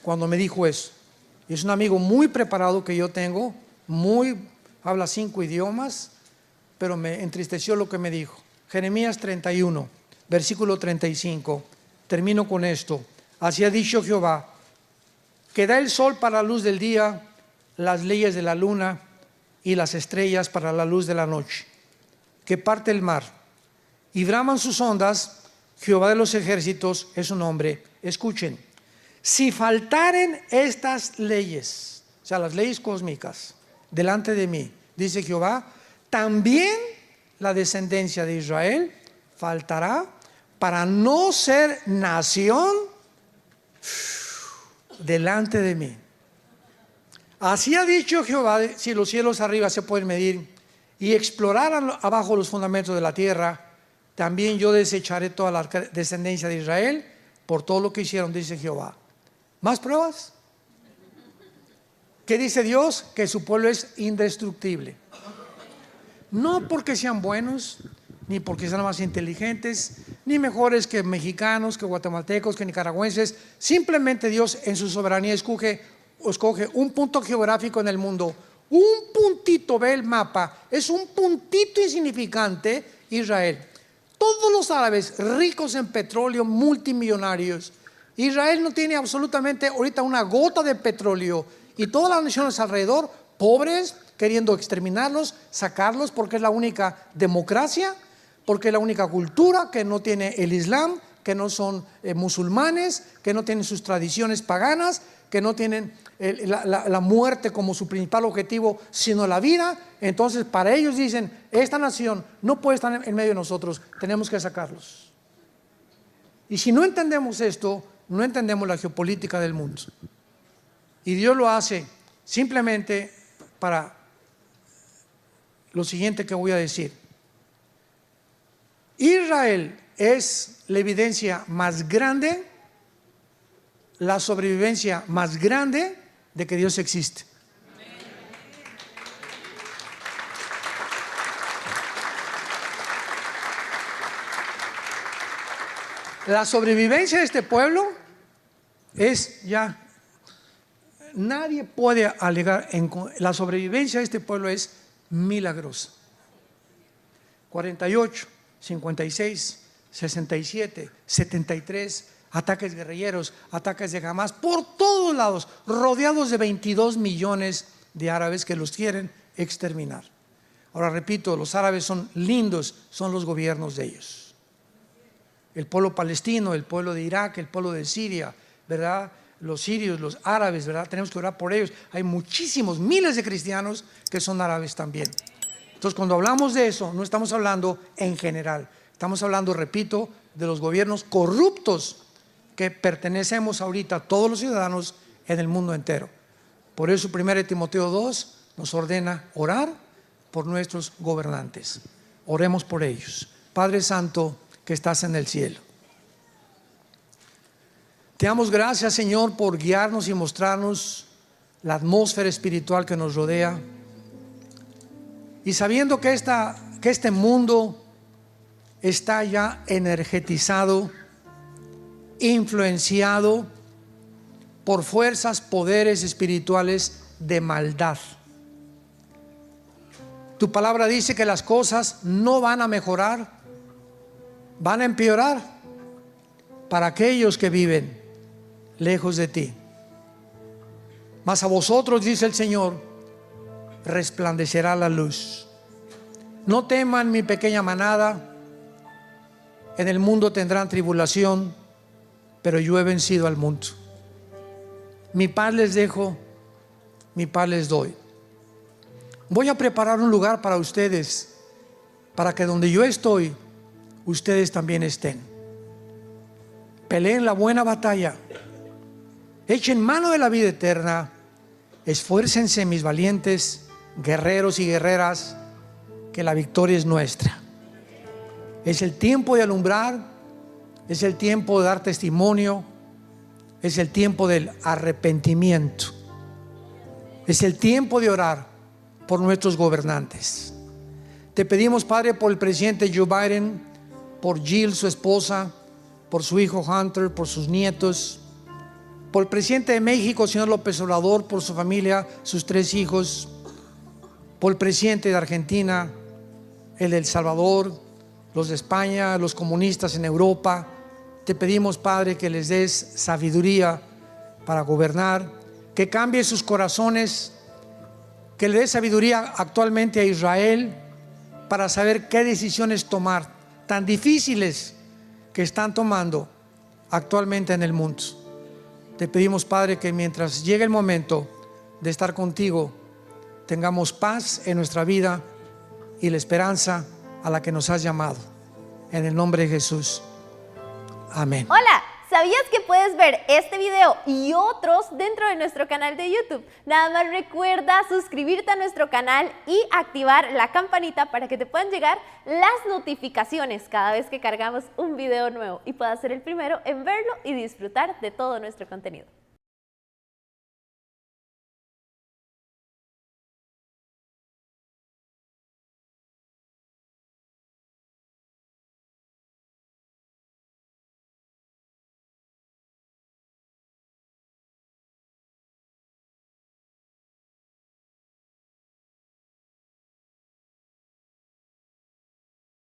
cuando me dijo eso. Y es un amigo muy preparado que yo tengo, habla 5 idiomas, pero me entristeció lo que me dijo. Jeremías 31, versículo 35, termino con esto. Así ha dicho Jehová, que da el sol para la luz del día, las leyes de la luna y las estrellas para la luz de la noche, que parte el mar y braman sus ondas. Jehová de los ejércitos es su nombre. Escuchen, si faltaren estas leyes, o sea, las leyes cósmicas, delante de mí, dice Jehová, también la descendencia de Israel faltará para no ser nación delante de mí. Así ha dicho Jehová, si los cielos arriba se pueden medir y exploraran abajo los fundamentos de la tierra, también yo desecharé toda la descendencia de Israel por todo lo que hicieron, dice Jehová. ¿Más pruebas? ¿Qué dice Dios? Que su pueblo es indestructible. No porque sean buenos, ni porque sean más inteligentes, ni mejores que mexicanos, que guatemaltecos, que nicaragüenses. Simplemente Dios en su soberanía escoge un punto geográfico en el mundo. Un puntito, ve el mapa, es un puntito insignificante, Israel. Todos los árabes ricos en petróleo, multimillonarios. Israel no tiene absolutamente ahorita una gota de petróleo. Y todas las naciones alrededor, pobres, queriendo exterminarlos, sacarlos, porque es la única democracia, porque es la única cultura que no tiene el Islam, que no son musulmanes, que no tienen sus tradiciones paganas, que no tienen la muerte como su principal objetivo, sino la vida. Entonces para ellos dicen, esta nación no puede estar en medio de nosotros, tenemos que sacarlos. Y si no entendemos esto, no entendemos la geopolítica del mundo. Y Dios lo hace simplemente para lo siguiente que voy a decir. Israel es la evidencia más grande, la sobrevivencia más grande de que Dios existe. La sobrevivencia de este pueblo es ya, nadie puede alegar, la sobrevivencia de este pueblo es milagrosa. 48, 56, 67, 73, ataques guerrilleros, ataques de Hamas, por todos lados, rodeados de 22 millones de árabes que los quieren exterminar. Ahora repito, los árabes son lindos, son los gobiernos de ellos. El pueblo palestino, el pueblo de Irak, el pueblo de Siria, ¿verdad? Los sirios, los árabes, ¿verdad? Tenemos que orar por ellos. Hay muchísimos, miles de cristianos que son árabes también. Entonces, cuando hablamos de eso, no estamos hablando en general. Estamos hablando, repito, de los gobiernos corruptos que pertenecemos ahorita todos los ciudadanos en el mundo entero. Por eso 1 Timoteo 2 nos ordena orar por nuestros gobernantes. Oremos por ellos. Padre Santo, que estás en el cielo, te damos gracias, Señor, por guiarnos y mostrarnos la atmósfera espiritual que nos rodea. Y sabiendo que este mundo está ya energetizado, influenciado por fuerzas, poderes espirituales de maldad. Tu palabra dice que las cosas no van a mejorar, van a empeorar para aquellos que viven lejos de ti. Mas a vosotros, dice el Señor, resplandecerá la luz. No teman, mi pequeña manada, en el mundo tendrán tribulación, pero yo he vencido al mundo. Mi paz les dejo, mi paz les doy. Voy a preparar un lugar para ustedes, para que donde yo estoy, ustedes también estén. Peleen la buena batalla, echen mano de la vida eterna, esfuércense, mis valientes guerreros y guerreras, que la victoria es nuestra. Es el tiempo de alumbrar, es el tiempo de dar testimonio, es el tiempo del arrepentimiento, es el tiempo de orar por nuestros gobernantes. Te pedimos, Padre, por el presidente Joe Biden, por Jill, su esposa, por su hijo Hunter, por sus nietos, por el presidente de México, señor López Obrador, por su familia, sus 3 hijos, por el presidente de Argentina, el de El Salvador, los de España, los comunistas en Europa. Te pedimos, Padre, que les des sabiduría para gobernar, que cambie sus corazones, que le des sabiduría actualmente a Israel para saber qué decisiones tomar, tan difíciles que están tomando actualmente en el mundo. Te pedimos, Padre, que mientras llegue el momento de estar contigo, tengamos paz en nuestra vida y la esperanza a la que nos has llamado. En el nombre de Jesús. Amén. Hola, ¿Sabías que puedes ver este video y otros dentro de nuestro canal de YouTube? Nada más recuerda suscribirte a nuestro canal y activar la campanita para que te puedan llegar las notificaciones cada vez que cargamos un video nuevo y puedas ser el primero en verlo y disfrutar de todo nuestro contenido.